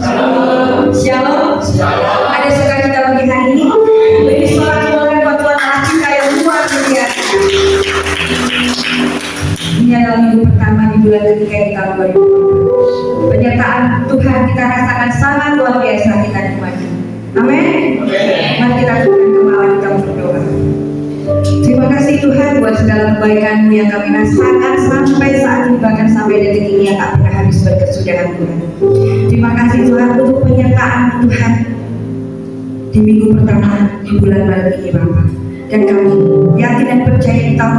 Shalom. Ada sukacita pagi hari ini. Beri sorak Tuhan buat Tuhan Allah kita yang luar biasa. Ini adalah minggu pertama di bulan ketiga di tahun 2020. Penyertaan Tuhan kita rasakan sangat luar biasa kita nikmati. Amin. Mari kita tundukkan kepala kita berdoa. Terima kasih Tuhan buat segala kebaikan-Mu yang kami rasakan sampai saat ini, bahkan sampai detik ini yang tak pernah habis berkesudahan Tuhan. Terima kasih Tuhan untuk penyertaan Tuhan di minggu pertama di bulan Maret ini Bapak. Dan kami yakin dan percaya di tahun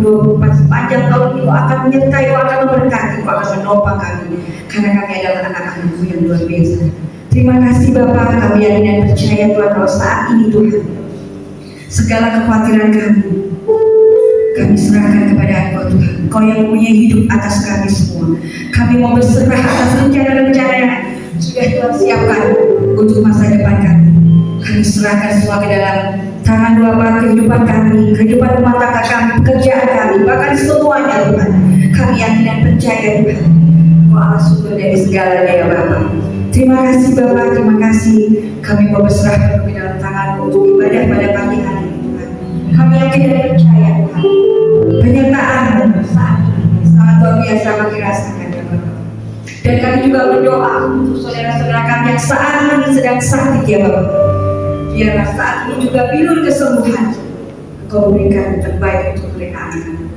2024 sepanjang tahun ini Kau akan menyertai, Kau akan memberkati, Kau akan menopang kami, karena kami adalah anak-anak-Mu yang luar biasa. Terima kasih Bapak, kami yakin dan percaya Tuhan kalau saat ini Tuhan segala kekhawatiran kami serahkan kepada Engkau Tuhan. Kau yang mempunyai hidup atas kami semua. Kami mau berserah atas rencana-rencana yang sudah Tuhan siapkan untuk masa depan kami. Kami serahkan semua ke dalam tangan Bapa, kehidupan kami, kehidupan rumah tangga kami, pekerjaan kami, bahkan semuanya Tuhan. Kami yakin dan percaya Tuhan, Kau Allah sumber dari segalanya ya Bapa. Terima kasih Bapak, terima kasih. Kami mau berserah penuh ke dalam tangan-Mu untuk ibadah pada pagi hari ini Tuhan. Kami yakin dan percaya Tuhan, penyertaan-Mu saat ini sangat luar biasa kami rasakan ya Bapak. Dan kami juga berdoa untuk saudara-saudara kami yang saat ini sedang sakit ya Bapak. Biarlah saat ini juga bilur kesembuhan Kau berikan terbaik untuk mereka anak-anak.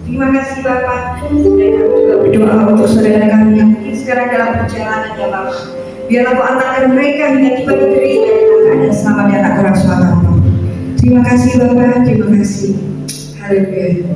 Terima kasih Bapak. Dan kami juga berdoa untuk saudara kami yang mungkin sekarang dalam perjalanan ya Bapak. Biarlah Kau antarkan mereka hingga tiba di gereja dengan keadaan selamat dan tak kurang suatu apapun. Terima kasih Bapak, terima kasih. Haleluya.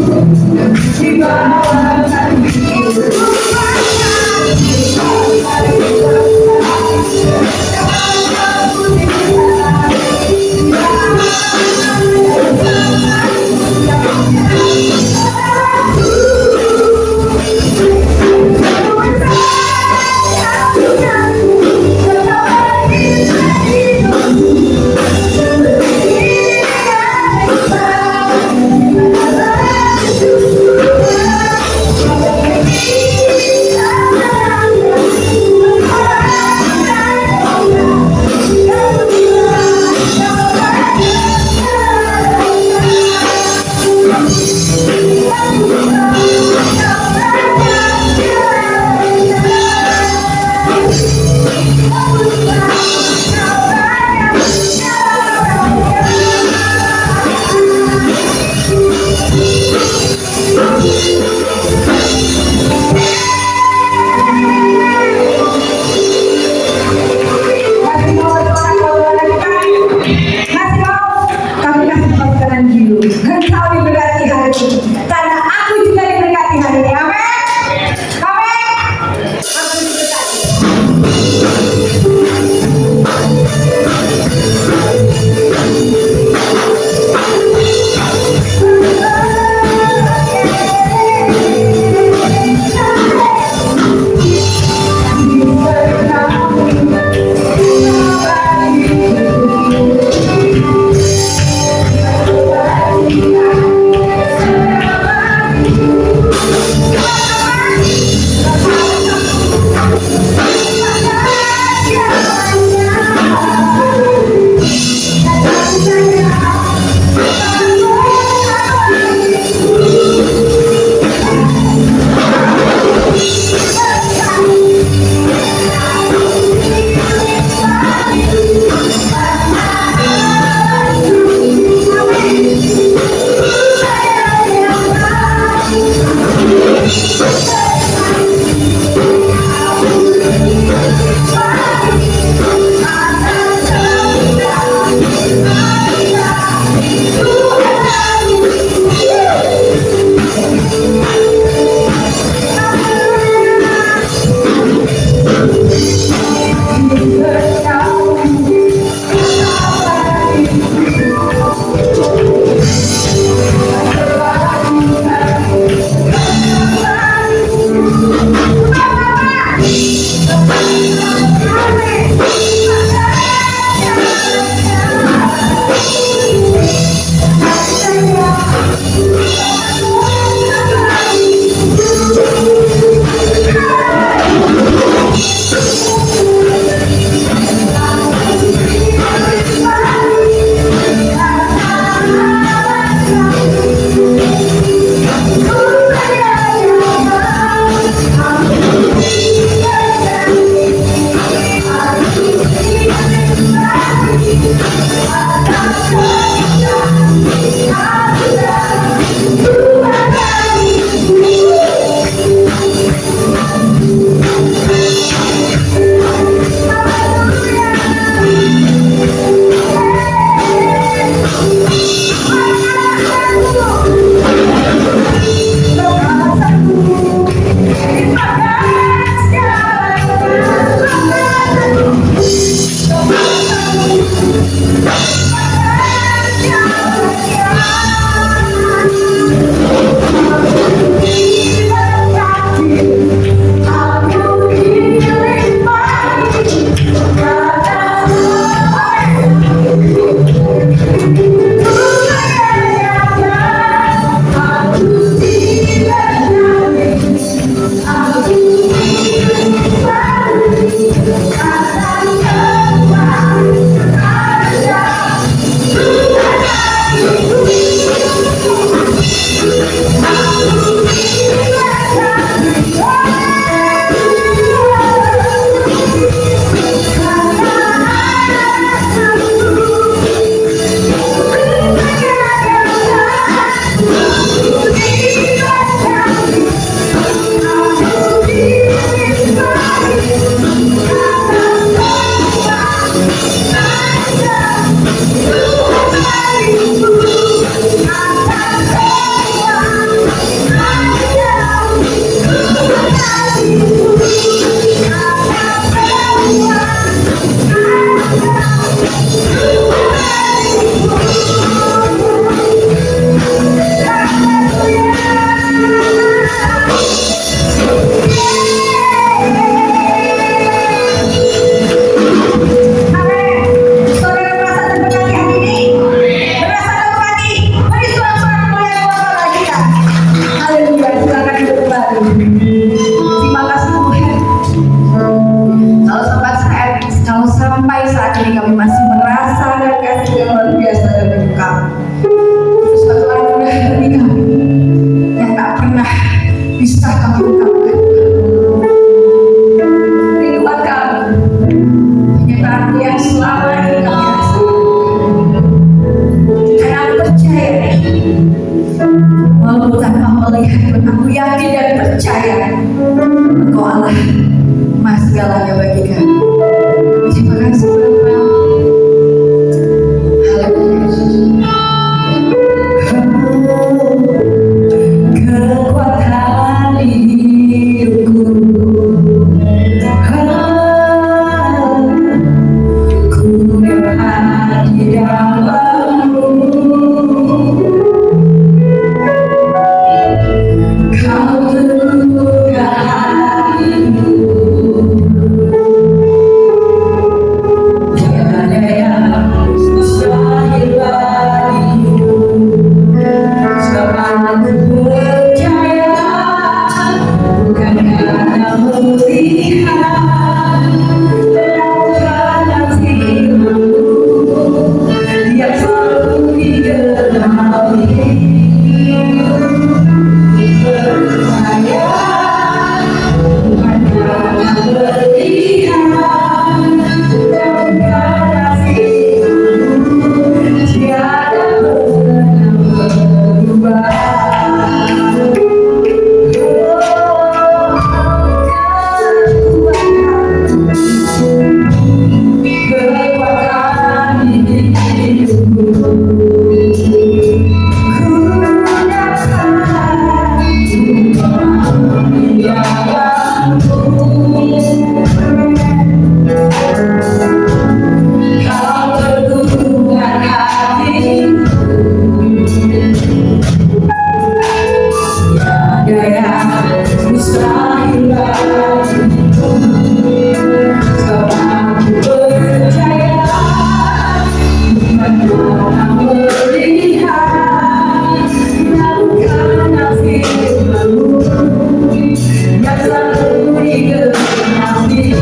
di bawah kaki. bisa kami ungkapkan. Rinduan kami, penyertaan yang selama ini kami rasakan. Karena aku percaya, walaupun tanpa melihat pun aku yakin dan percaya Engkau Allah Mas segalanya bagi kami. Terima kasih Bapa. Kekuatan hidupku, ku dapat di dalam-Mu. Kau teguhkan hatiku, tiada yang mustahil bagimu. Sebab aku percaya, bukan karena melihat, namun karena firman-Mu yang selalu digenapi. Percaya, bukan karena melihat, namun karena firman-Mu tiada pernah berubah. Kekuatan hidupku, ku dapat di dalam-Mu. Kau teguhkan hatiku, tiada yang mustahil bagimu. Sebab aku percaya, bukan karena melihat, namun karena firman-Mu yang selalu digenapi.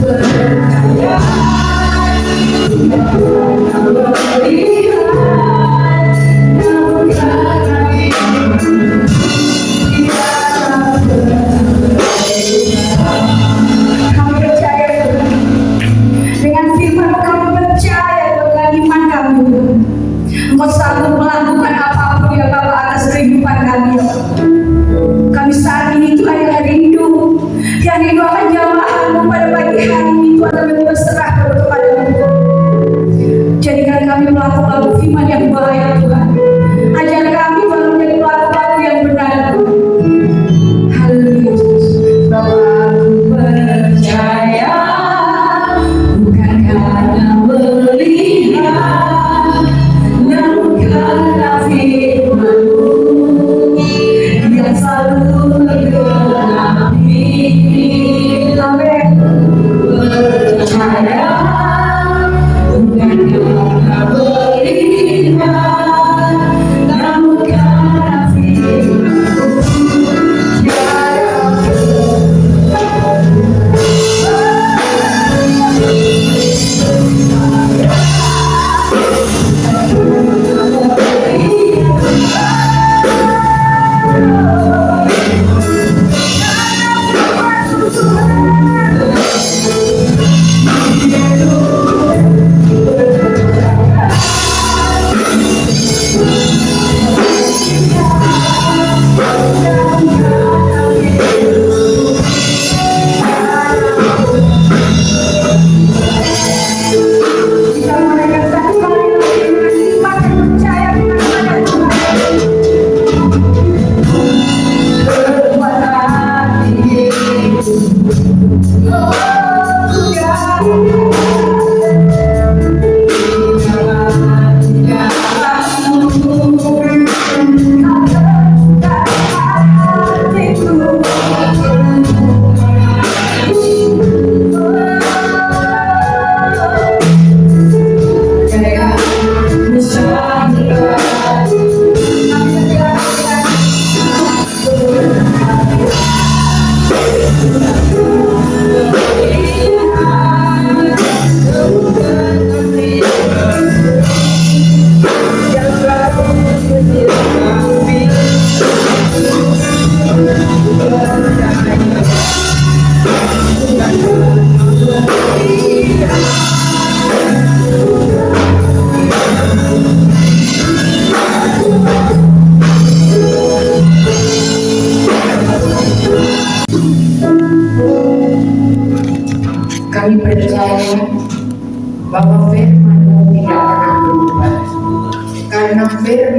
Percaya, bukan karena melihat, namun karena firman-Mu tiada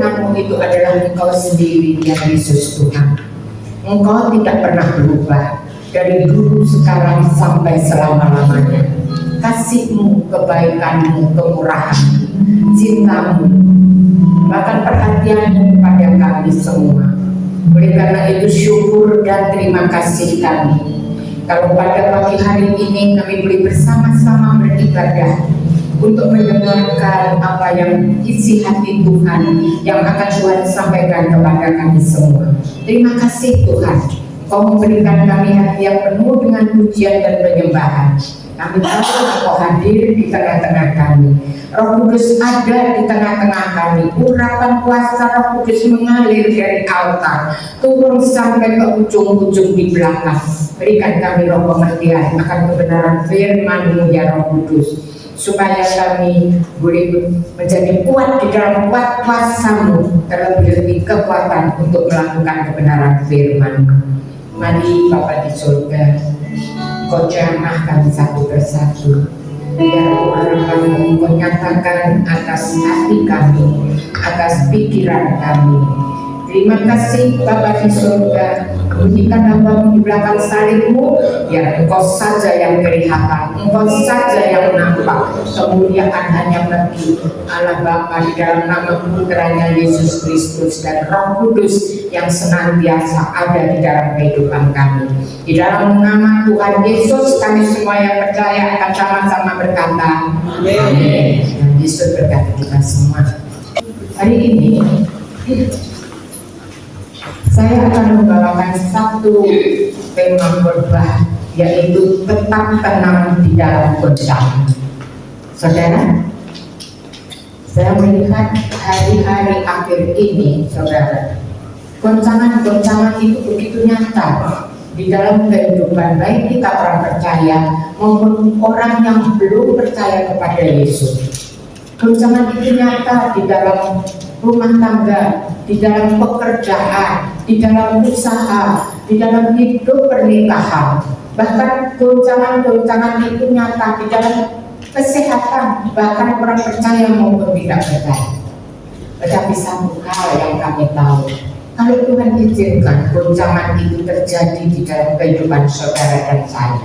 firman-Mu itu adalah Engkau sendiri yang Yesus Tuhan. Engkau tidak pernah berubah dari dulu, sekarang, sampai selama-lamanya. Kasih-Mu, kebaikan-Mu, kemurahan, cinta-Mu, bahkan perhatian-Mu kepada kami semua. Oleh karena itu syukur dan terima kasih kami kalau pada pagi hari ini kami boleh bersama-sama beribadah untuk mendengarkan apa yang isi hati Tuhan yang akan Tuhan sampaikan kepada kami semua. Terima kasih Tuhan, Kau memberikan kami hati yang penuh dengan pujian dan penyembahan. Kami tahu Engkau hadir di tengah-tengah kami. Roh Kudus ada di tengah-tengah kami. Urapan kuasa Roh Kudus mengalir dari altar, turun sampai ke ujung-ujung di belakang. Berikan kami roh pengertian akan kebenaran firman-Mu ya Roh Kudus, supaya kami boleh menjadi kuat di dalam kuasa-Mu, terlebih kekuatan untuk melakukan kebenaran firman-Mu. Mari Bapa di surga, Kau jamah kami satu persatu, biar urapan-Mu Kau nyatakan atas hati kami, atas pikiran kami. Terima kasih Bapa di surga, bunyikan hamba-Mu di belakang salib-Mu, biar Engkau saja yang kelihatan, Engkau saja yang nampak. Kemuliaan hanya bagi Allah Bapa di dalam nama putranya Yesus Kristus dan Roh Kudus yang senantiasa ada di dalam kehidupan kami. Di dalam nama Tuhan Yesus kami semua yang percaya akan sama-sama berkata amin. Dan Yesus berkati kita semua. Hari ini saya akan membawakan satu tema khotbah, yaitu tetap tenang di dalam goncangan. Saudara, saya melihat hari-hari akhir ini, saudara, goncangan-goncangan itu begitu nyata di dalam kehidupan baik kita orang percaya maupun orang yang belum percaya kepada Yesus. Goncangan itu nyata di dalam rumah tangga, di dalam pekerjaan, di dalam usaha, di dalam hidup pernikahan. Bahkan goncangan-goncangan itu nyata di dalam kesehatan, bahkan orang percaya maupun tidak percaya. Tetapi satu hal yang kami tahu, kalau Tuhan izinkan goncangan itu terjadi di dalam kehidupan saudara dan saya,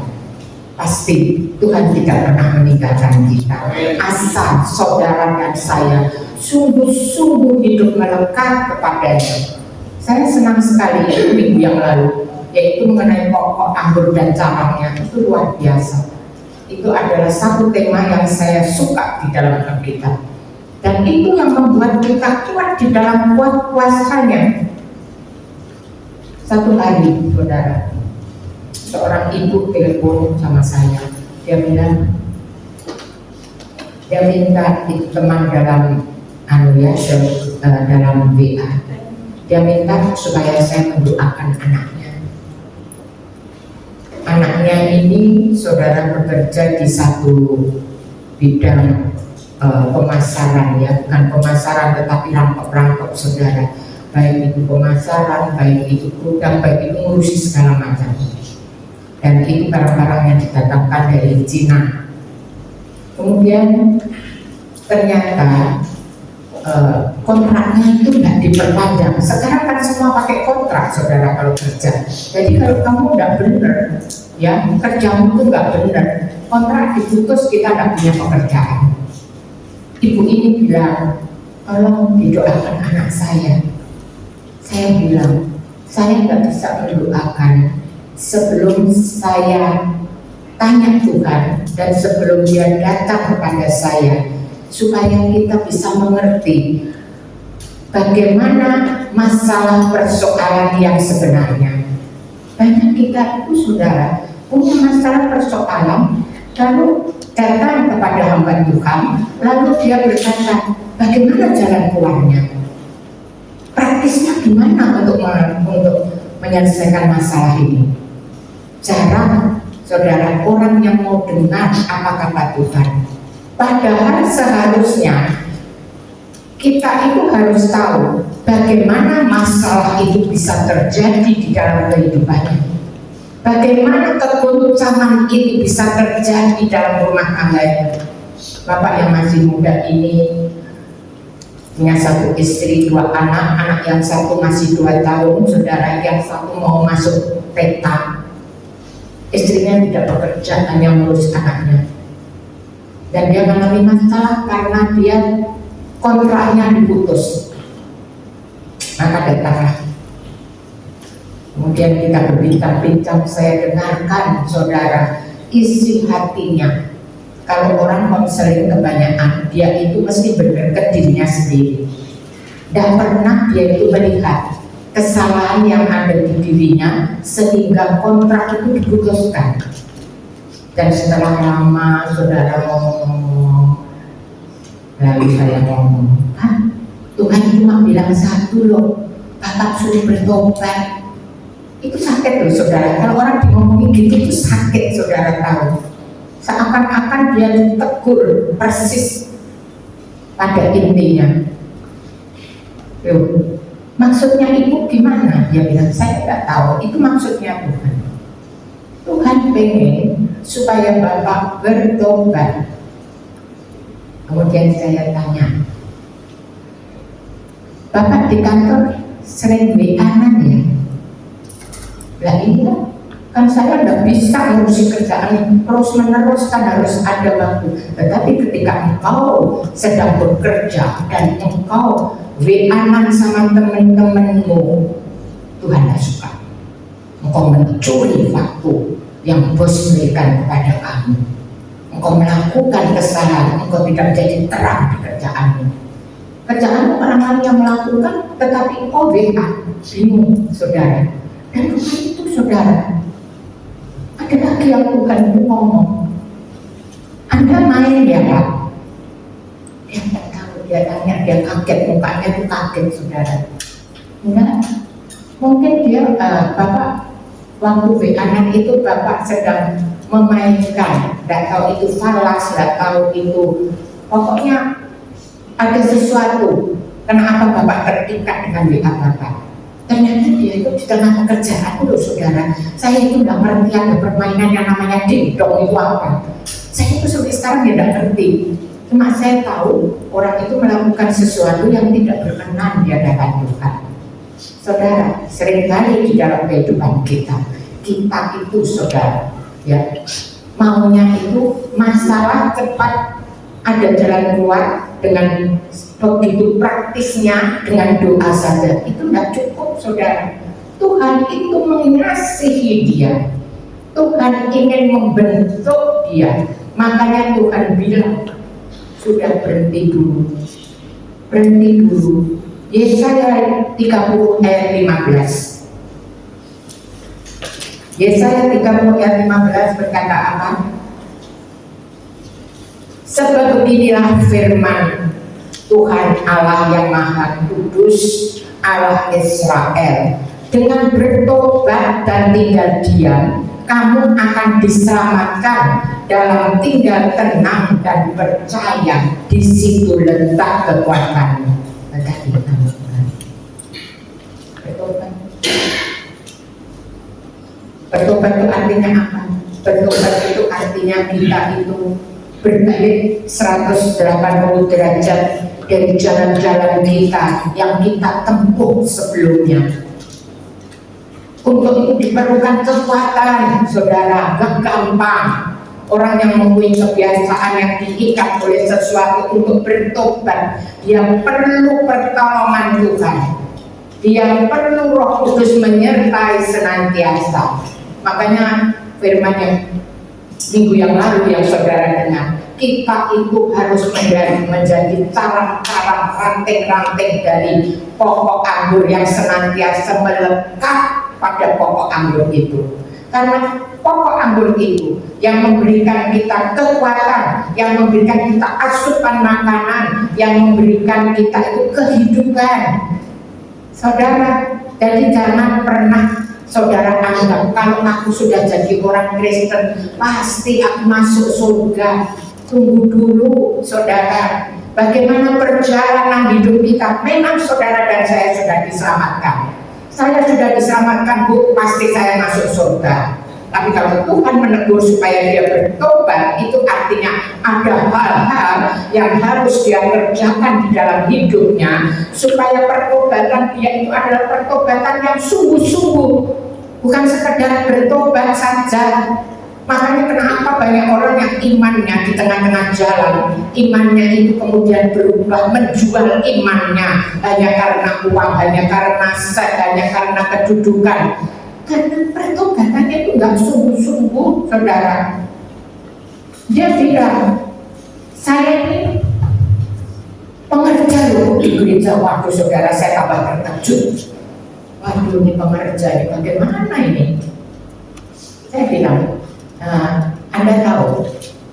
pasti Tuhan tidak pernah meninggalkan kita. Asal saudara dan saya sungguh-sungguh hidup melekat kepadanya. Saya senang sekali minggu yang lalu, yaitu mengenai pokok anggur dan cabangnya. Itu luar biasa. Itu adalah satu tema yang saya suka di dalam Alkitab, dan itu yang membuat kita kuat di dalam kuasanya. Satu hari, saudara, seorang ibu telepon sama saya. Dia bilang, dia minta teman dalam dalam WA. Dia minta supaya saya mendoakan anaknya. Anaknya ini, saudara, bekerja di satu bidang pemasaran, ya, bukan pemasaran tetapi rangkap-rangkap, saudara. Baik itu pemasaran, baik itu gudang, baik itu ngurusi segala macam. Dan itu barang-barang yang didatangkan dari Cina. Kemudian ternyata kontraknya itu tidak diperpanjang. Sekarang kan semua pakai kontrak, saudara, kalau kerja. Jadi kalau kamu tidak benar, ya, kerjamu itu nggak benar, kontrak diputus, kita tidak punya pekerjaan. Ibu ini bilang, tolong didoakan anak saya. Saya bilang, saya nggak bisa mendoakan sebelum saya tanya Tuhan dan sebelum Dia datang kepada saya, supaya kita bisa mengerti bagaimana masalah persoalan yang sebenarnya. Banyak kita itu, saudara, punya masalah persoalan, lalu datang kepada hamba Tuhan, lalu dia berkata, bagaimana jalan keluarnya? Praktisnya gimana untuk menyelesaikan masalah ini? Jarang, saudara, orang yang mau dengar apa kata Tuhan. Padahal seharusnya kita itu harus tahu bagaimana masalah itu bisa terjadi di dalam kehidupannya. Bagaimana kegoncangan ini bisa terjadi dalam rumah tangganya. Bapak yang masih muda ini, punya satu istri, 2 anak, anak yang satu masih 2 tahun, saudara, yang satu mau masuk TK. Istrinya tidak bekerja, hanya ngurus anaknya. Dan dia mengalami masalah karena dia kontraknya diputus. Maka datanglah. Kemudian kita berbincang-bincang, saya dengarkan saudara, isi hatinya. Kalau orang konseling kebanyakan, dia itu mesti benar ke dirinya sendiri. Tidak pernah dia itu melihat kesalahan yang ada di dirinya sehingga kontrak itu diputuskan. Dan setelah lama saudara ngomong, lalu saya ngomong, Tuhan cuma bilang satu loh, Bapak suruh bertobat. Itu sakit loh saudara. Kalau orang diomongin gitu itu sakit, saudara tahu. Seakan-akan dia ditegur persis pada intinya. Loh, maksudnya ibu gimana? Dia bilang, saya tidak tahu. Itu maksudnya Tuhan. Tuhan pengen supaya Bapak bertobat. Kemudian saya tanya, Bapak di kantor sering WA-an ya? Lah iya, kan saya tidak bisa ngurusi kerjaan terus menerus, kan harus ada waktu. Tetapi ketika engkau sedang bekerja dan engkau WA-an sama teman-temanmu, Tuhan tidak suka. Engkau mencuri waktu yang bos berikan kepada kamu. Engkau melakukan kesalahan, engkau tidak jadi terang di kerjaanmu. Kerjaanmu orang lain yang melakukan, tetapi engkau WA, bingung saudara. Dan Tuhan itu saudara, ada lagi yang Tuhan itu ngomong, Anda main ya Pak? Dia tidak tahu, dia tanya, dia kaget, mukanya itu kaget saudara. Enggak, mungkin dia, Bapak waktu WA-an itu Bapak sedang memainkan, tidak tahu itu falas, tidak tahu itu, pokoknya ada sesuatu. Kenapa Bapak terikat dengan WA Bapak? Ternyata dia itu di tengah pekerjaan loh saudara. Saya itu tidak ngerti ada permainan yang namanya dingdong itu apa. Saya itu sampai sekarang tidak ngerti. Cuma saya tahu orang itu melakukan sesuatu yang tidak berkenan di hadapan Tuhan. Saudara, seringkali di dalam kehidupan kita itu saudara, ya maunya itu masalah cepat, ada jalan keluar dengan begitu praktisnya, dengan doa saja itu tidak cukup saudara. Tuhan itu mengasihi dia, Tuhan ingin membentuk dia. Makanya Tuhan bilang, sudah berhenti dulu, berhenti dulu. Yesaya 30 ayat 15. Yesaya 30 ayat 15 berkata apa? Sebab beginilah firman Tuhan Allah yang Maha Kudus, Allah Israel, dengan bertobat dan tinggal diam, kamu akan diselamatkan. Dalam tinggal tenang dan percaya, di situ letak kekuatanmu. Bertobat. Bertobat itu artinya apa? Bertobat itu artinya kita itu berbalik 180 derajat dari jalan-jalan kita yang kita tempuh sebelumnya. Untuk itu diperlukan kekuatan, saudara, gak gampang. Orang yang mempunyai kebiasaan yang diikat oleh sesuatu untuk bertobat, dia perlu pertolongan Tuhan. Dia perlu Roh Kudus menyertai senantiasa. Makanya firman yang minggu yang lalu yang saudara dengar, kita itu harus menjadi carang-carang, ranting-ranting dari pokok anggur yang senantiasa melekat pada pokok anggur itu. Karena pokok anggur itu yang memberikan kita kekuatan, yang memberikan kita asupan makanan, yang memberikan kita itu kehidupan. Saudara, jadi jangan pernah saudara anggap kalau aku sudah jadi orang Kristen pasti aku masuk surga. Tunggu dulu saudara, bagaimana perjalanan hidup kita. Memang saudara dan saya sudah diselamatkan. Saya sudah diselamatkan, Bu, pasti saya masuk surga. Tapi kalau Tuhan menegur supaya dia bertobat, itu artinya ada hal-hal yang harus dia kerjakan di dalam hidupnya supaya pertobatan dia itu adalah pertobatan yang sungguh-sungguh, bukan sekedar bertobat saja. Makanya kenapa banyak orang yang imannya di tengah-tengah jalan, imannya itu kemudian berubah menjual imannya hanya karena uang, hanya karena seks, hanya karena kedudukan. Karena pertobatannya itu nggak sungguh-sungguh, saudara. Dia bilang, saya ini pengerja loh di gereja. Waduh saudara, saya tambah terkejut. Waduh, ini pengerja, ini bagaimana ini? Saya bilang, Anda tahu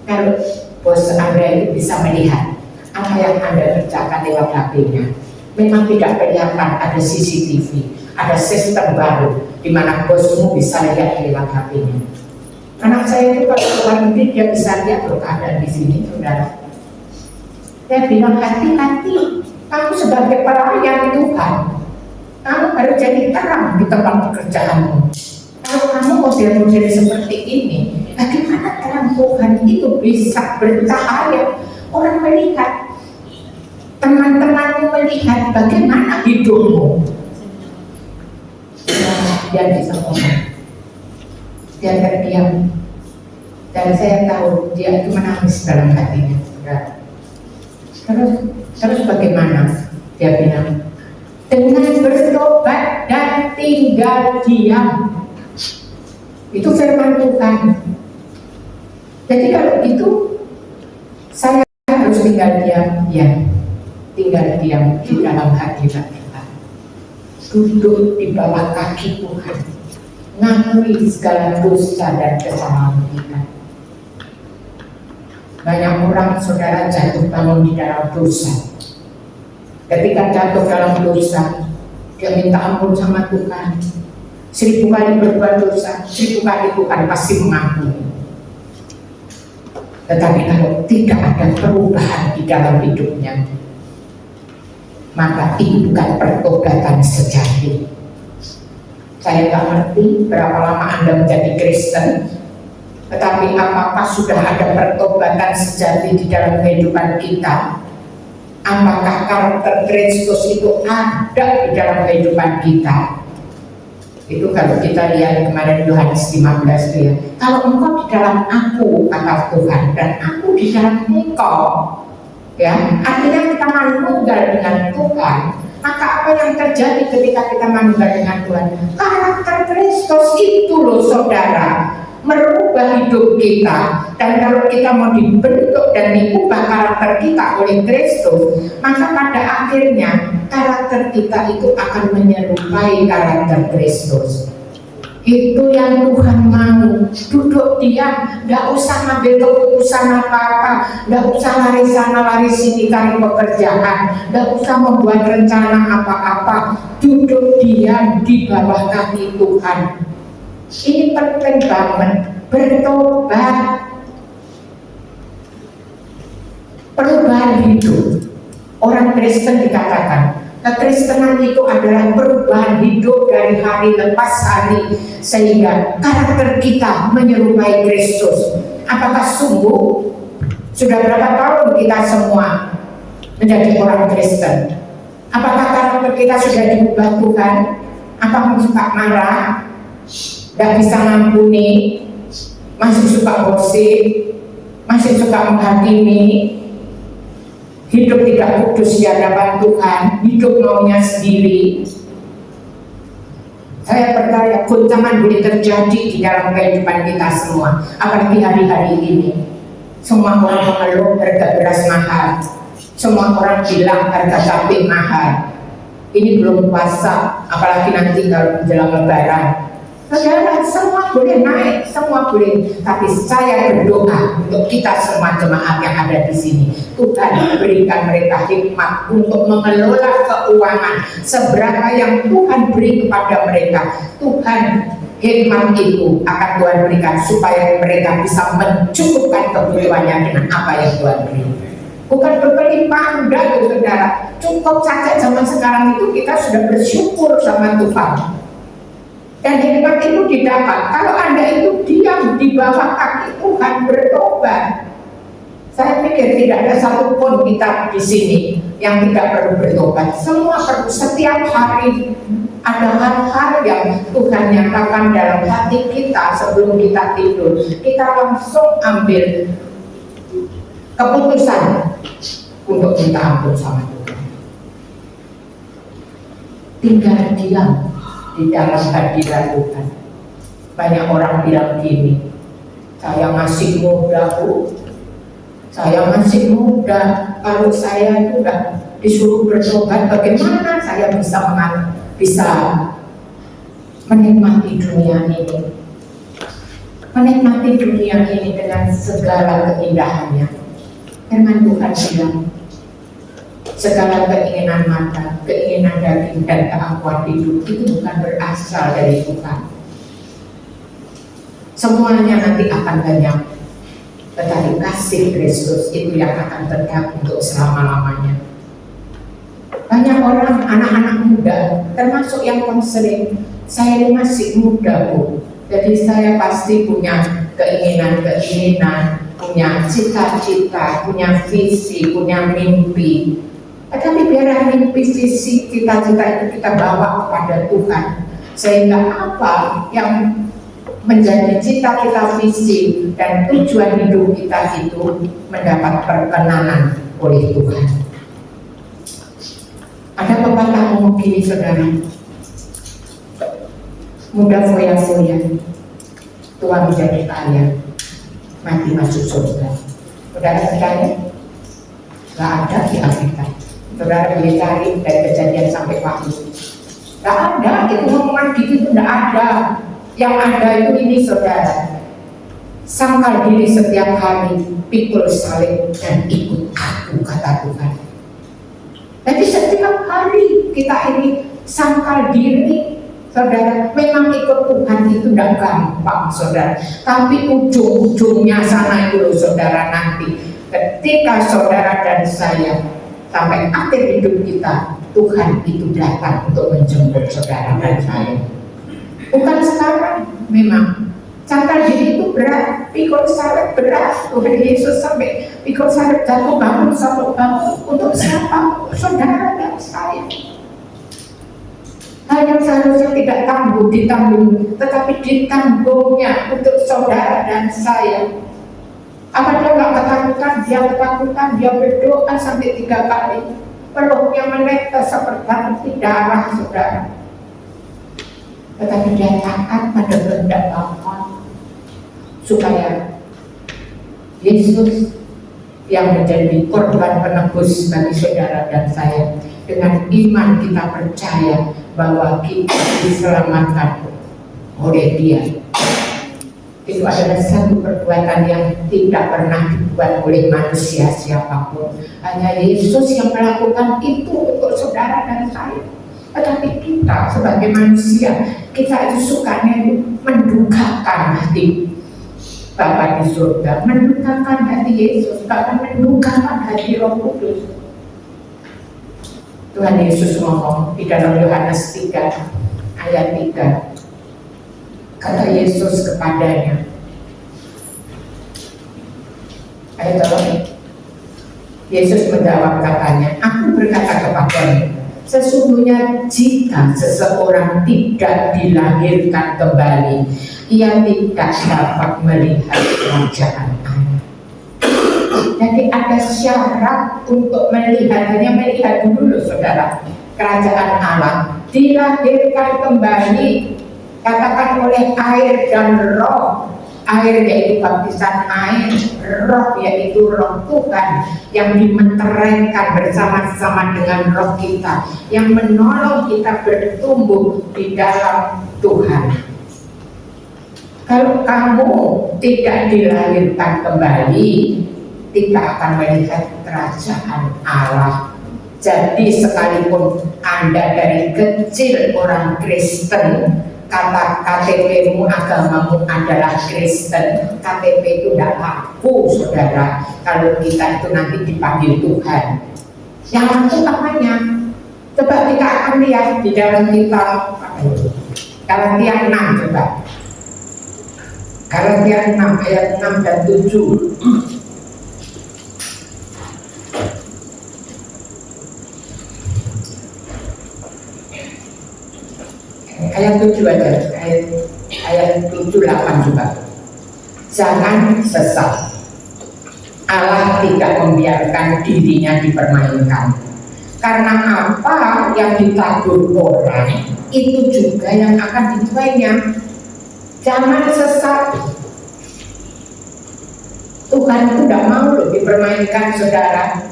kalau bos Anda itu bisa melihat apa yang Anda kerjakan lewat HP-nya. Memang tidak kelihatan, ada CCTV, ada sistem baru di mana bosmu bisa lihat lewat HP-nya. Anak saya itu kalau keluar negeri dia bisa lihat loh keadaan di sini, saudara. Saya bilang, hati-hati, kamu sebagai pelayan Tuhan, kamu harus jadi terang di tempat pekerjaanmu. Kalau kamu model-model seperti ini, bagaimana terang Tuhan itu bisa bercahaya? Orang melihat, teman-temanmu melihat bagaimana hidupmu. Dia bisa ngomong, dia terdiam, dan saya tahu dia itu menangis dalam hatinya. Terus bagaimana? Dia bilang, dengan bertobat dan tinggal diam. Itu firman Tuhan. Jadi kalau itu saya harus tinggal diam, ya, tinggal diam di dalam hadirat Tuhan, duduk di bawah kaki Tuhan, ngakui segala dosa dan kesalahan kita. Banyak orang, saudara, jatuh bangun di dalam dosa. Ketika jatuh dalam dosa, dia minta ampun sama Tuhan. 1000 kali berbuat dosa, 1000 kali Tuhan pasti mengampuni. Tetapi kalau tidak ada perubahan di dalam hidupnya, maka itu bukan pertobatan sejati. Saya tak ngerti berapa lama Anda menjadi Kristen, tetapi apakah sudah ada pertobatan sejati di dalam kehidupan kita? Apakah karakter Kristus itu ada di dalam kehidupan kita? Itu kalau kita lihat kemarin Yohanes 15 itu ya, kalau engkau di dalam aku, kata Tuhan, dan aku di dalam engkau, ya, artinya kita manunggal dengan Tuhan. Maka apa yang terjadi ketika kita manunggal dengan Tuhan? Karakter Kristus itu loh saudara, merubah hidup kita. Dan kalau kita mau dibentuk dan diubah karakter kita oleh Kristus, maka pada akhirnya karakter kita itu akan menyerupai karakter Kristus. Itu yang Tuhan mau. Duduk diam, gak usah ngambil keputusan apa-apa, gak usah lari sana lari sini cari pekerjaan, gak usah membuat rencana apa-apa. Duduk diam di bawah kaki Tuhan. Ini penting banget. Bertobat, perubahan hidup. Orang Kristen dikatakan kekristenan itu adalah perubahan hidup dari hari lepas hari, sehingga karakter kita menyerupai Kristus. Apakah sungguh sudah berapa tahun kita semua menjadi orang Kristen? Apakah karakter kita sudah diubah Tuhan? Apakah suka marah, gak bisa ngampuni, masih suka gosip, masih suka menghakimi, hidup tidak kudus di hadapan Tuhan, hidup maunya sendiri? Saya percaya goncangan boleh terjadi di dalam kehidupan kita semua, apalagi hari-hari ini. Semua orang mengeluh harga beras mahal, semua orang bilang harga cabai mahal. Ini belum puasa, apalagi nanti kalau menjelang Lebaran. Saudara, semua boleh naik, semua boleh. Tapi saya berdoa untuk kita semua jemaat yang ada di sini, Tuhan berikan mereka hikmat untuk mengelola keuangan seberapa yang Tuhan beri kepada mereka. Tuhan, hikmat itu akan Tuhan berikan supaya mereka bisa mencukupkan kebutuhannya dengan apa yang Tuhan beri. Bukan berlimpah enggak, saudara. Cukup saja zaman sekarang itu kita sudah bersyukur sama Tuhan. Dan hikmat itu didapat kalau Anda itu diam di bawah kaki Tuhan, bertobat. Saya pikir tidak ada satupun kita di sini yang tidak perlu bertobat. Semua perlu, setiap hari ada hal-hal yang Tuhan nyatakan dalam hati kita sebelum kita tidur. Kita langsung ambil keputusan untuk minta ampun sama Tuhan. Tinggal diam di dalam hadirat Tuhan. Banyak orang bilang gini, saya masih muda Bu, saya masih muda, kalau saya itu udah disuruh bertobat, bagaimana saya bisa menikmati dunia ini? Menikmati dunia ini dengan segala keindahannya. Firman Tuhan bilang, segala keinginan mata, keinginan daging dan keangkuhan hidup itu bukan berasal dari Tuhan. Semuanya nanti akan lenyap. Tetapi kasih Kristus itu yang akan tetap untuk selama-lamanya. Banyak orang, anak-anak muda, termasuk yang konseling, saya ini masih muda Bu, jadi saya pasti punya keinginan-keinginan, punya cita-cita, punya visi, punya mimpi. Tetapi biarlah mimpi, visi, cita-cita itu kita bawa kepada Tuhan, sehingga apa yang menjadi cita-cita, visi dan tujuan hidup kita itu mendapat perkenanan oleh Tuhan. Ada pepatah ngomong gini saudara, muda foya-foya, tua menjadi kaya, mati masuk surga. Saudara percaya? Gak ada di Alkitab. Saudara boleh cari dari Kejadian sampai Wahyu. Gak ada, itu ngomongan gitu itu gak ada. Yang ada itu ini saudara, sangkal diri setiap hari, pikul salib dan ikut aku, kata Tuhan. Jadi setiap hari kita ini sangkal diri, saudara. Memang ikut Tuhan itu tidak gampang saudara, tapi ujung-ujungnya sana itu loh saudara, nanti ketika saudara dan saya sampai akhir hidup kita, Tuhan itu datang untuk menjemput saudara dan saya. Bukan sekarang, memang sangkal diri itu berat, pikul salib berat. Tuhan Yesus sampai pikul salib jatuh bangun satu bangun untuk siapa? Saudara dan saya. Hal yang seharusnya tidak tanggung ditanggung, tetapi ditanggungnya untuk saudara dan saya. Apa dia nggak ketakutan? Dia ketakutan, dia berdoa sampai 3 kali. Peluknya menetes seperti darah saudara. Tetapi dia taat pada kehendak Bapa supaya Yesus yang menjadi korban penebus bagi saudara dan saya, dengan iman kita percaya bahwa kita diselamatkan oleh Dia. Itu adalah satu perbuatan yang tidak pernah dibuat oleh manusia siapapun. Hanya Yesus yang melakukan itu untuk saudara dan saya. Tetapi kita sebagai manusia, kita itu sukanya mendukakan hati Bapa di surga, mendukakan hati Yesus, bahkan mendukakan hati Roh Kudus. Tuhan Yesus ngomong di dalam Yohanes 3 ayat 3, kata Yesus kepadanya, ayo tolong. Yesus menjawab katanya, aku berkata kepadamu, sesungguhnya jika seseorang tidak dilahirkan kembali, ia tidak dapat melihat kerajaan Allah. Jadi ada syarat untuk melihat, hanya melihat dulu saudara, kerajaan Allah dilahirkan kembali, katakan oleh air dan roh. Air yaitu baptisan air, roh yaitu roh Tuhan yang dimeteraikan bersama-sama dengan roh kita, yang menolong kita bertumbuh di dalam Tuhan. Kalau kamu tidak dilahirkan kembali, tidak akan melihat kerajaan Allah. Jadi sekalipun Anda dari kecil orang Kristen, kata KTP-mu, agamamu adalah Kristen, KTP itu tidak laku saudara kalau kita itu nanti dipanggil Tuhan. Yang laku apanya? Coba kita akan lihat di dalam kitab Galatia 6 coba. Galatia 6 ayat 6 dan 7. Ayat 7 aja, ayat 7, 8 juga. Jangan sesat. Allah tidak membiarkan dirinya dipermainkan. Karena apa yang ditabur orang, itu juga yang akan dituainya. Jangan sesat. Tuhan tidak mau dipermainkan, saudara.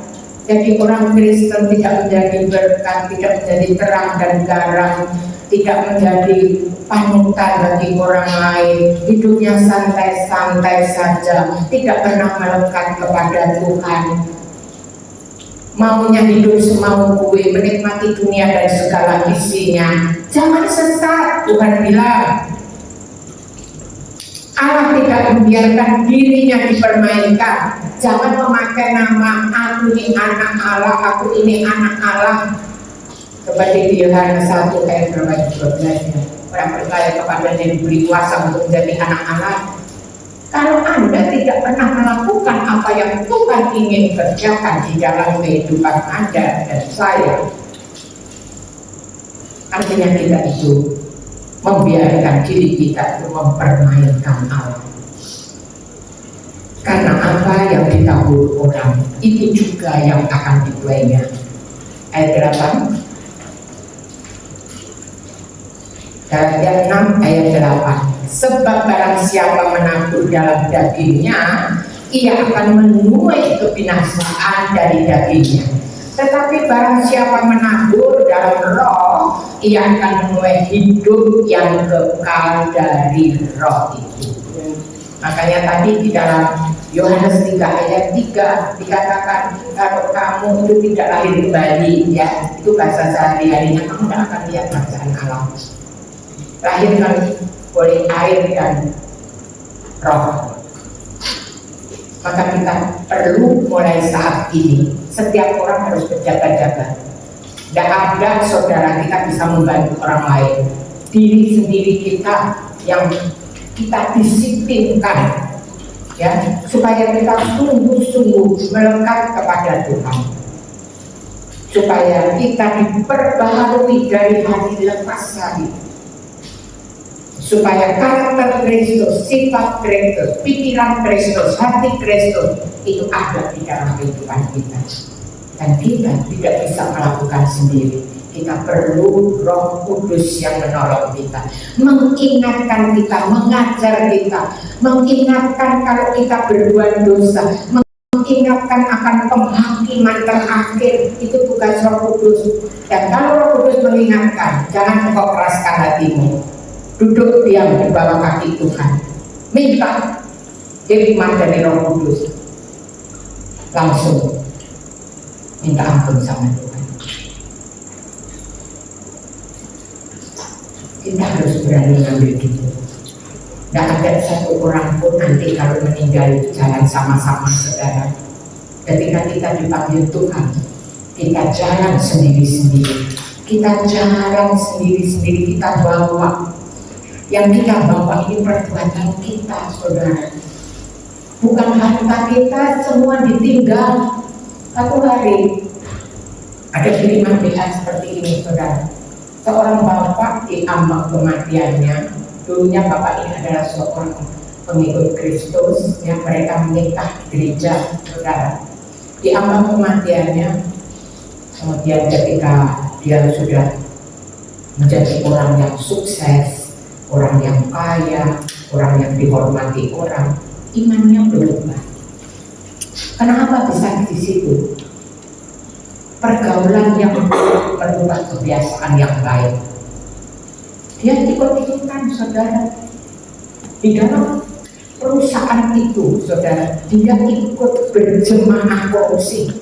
Jadi orang Kristen tidak menjadi berkat, tidak menjadi terang dan garam, tidak menjadi panutan bagi orang lain, hidupnya santai-santai saja, tidak pernah melekat kepada Tuhan, maunya hidup semau gue, menikmati dunia dan segala isinya. Jangan sesat. Tuhan bilang Allah tidak membiarkan dirinya dipermainkan. Jangan memakai nama aku ini anak Allah, aku ini anak Allah. Seperti di Yohanes 1 ayat 12 ya. Orang percaya kepada dia diberi kuasa untuk menjadi anak Allah. Kalau Anda tidak pernah melakukan apa yang Tuhan ingin kerjakan di dalam kehidupan Anda dan saya, artinya kita itu membiarkan diri kita itu mempermainkan Allah. Karena apa yang ditabur orang, itu juga yang akan dituainya. Ayat 8. Galatia 6 ayat 8. Sebab barang siapa menabur dalam dagingnya, ia akan menuai kebinasaan dari dagingnya. Tetapi barang siapa menabur dalam roh, ia akan menuai hidup yang kekal dari roh itu. Makanya tadi di dalam Yohanes 3 ayat 3 dikatakan, kalau kamu itu tidak lahir kembali, ya, itu bahasa sehari-harinya, kamu tidak akan lihat kerajaan Allah. Lahir kan oleh air dan roh. Maka kita perlu mulai saat ini, setiap orang harus berjaga-jaga. Tidak ada saudara kita bisa membantu orang lain, diri sendiri kita yang kita disiplinkan, ya, supaya kita sungguh-sungguh melekat kepada Tuhan, supaya kita diperbaharui dari hari lepas hari, supaya karakter Kristus, sifat Kristus, pikiran Kristus, hati Kristus itu ada di dalam kehidupan kita. Dan kita tidak bisa melakukan sendiri. Kita perlu Roh Kudus yang menolong kita, mengingatkan kita, mengajar kita, mengingatkan kalau kita berbuat dosa, mengingatkan akan penghakiman terakhir. Itu tugas Roh Kudus. Dan kalau Roh Kudus mengingatkan, jangan engkau keraskan hatimu. Duduk diam di bawah kaki Tuhan, minta firman dari Roh Kudus, langsung minta ampun sama Tuhan. Kita harus berani ngambil gitu. Tidak ada satu orang pun nanti kalau meninggal jalan sama-sama, saudara. Ketika kita dipanggil Tuhan, kita jalan sendiri-sendiri, kita jalan sendiri-sendiri, kita bawa. Yang kita bawa ini perbuatan kita, saudara. Bukan harta kita, semua ditinggal. Satu hari ada kiriman WA seperti ini, saudara. Seorang bapak diambang kematiannya. Dulunya bapak ini adalah seorang pengikut Kristus, yang mereka menikah di gereja, saudara. Diambang kematiannya. Kemudian ketika dia sudah menjadi orang yang sukses, orang yang kaya, orang yang dihormati orang, imannya berubah. Kenapa bisa di situ? Pergaulan yang merubah kebiasaan yang baik. Dia ikut-ikutan, saudara. Di dalam perusahaan itu, saudara, dia ikut berjemaah korupsi.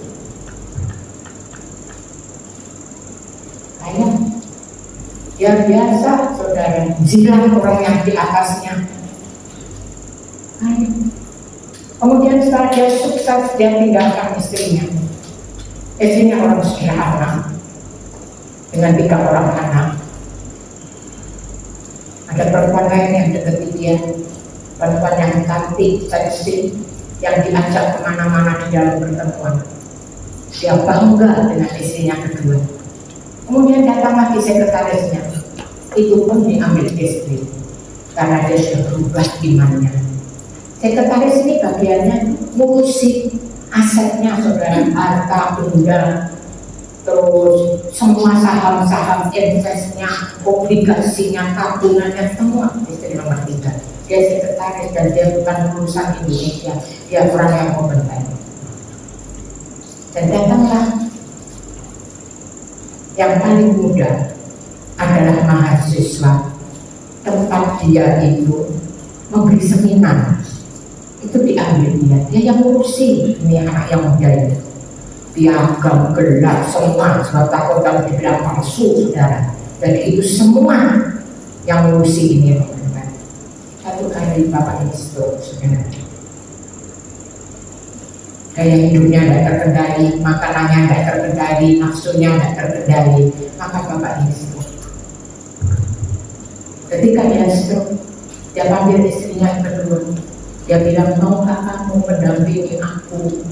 Ya biasa, saudara, jilat orang yang di atasnya. Kemudian setelah dia sukses, dia tinggalkan istrinya. Istrinya orang sederhana dengan 3 orang anak. Ada perempuan lain yang deketi dia, perempuan yang cantik, seksi, yang diajak kemana-mana di dalam pertemuan. Dia bangga dengan istrinya kedua. Kemudian datang lagi sekretarisnya, itu pun diambil istri karena dia sudah berubah imannya. Sekretaris ini bagiannya ngurusi asetnya saudara, harta benda, terus semua saham-saham, investnya, obligasinya, tabungannya, semua istri nomor 3. Dia sekretaris dan dia bukan urusan Indonesia, dia orang yang open mind. Dan datanglah yang paling muda adalah mahasiswa, tempat dia itu memberi seminar, itu diambil dia yang ngurusi ini anak yang muda ini. Piagam, gelar, semua kota-kota dibilang palsu saudara. Jadi itu semua yang ngurusi ini teman-teman. Satu kali bapak ini stroke saudara. Gaya hidupnya tidak terkendali, makanannya tidak terkendali, nafsunya tidak terkendali, maka bapak ini stroke. Ketika dia stroke, dia panggil istrinya yang kedua. Dia bilang, maukah kamu mendampingi aku?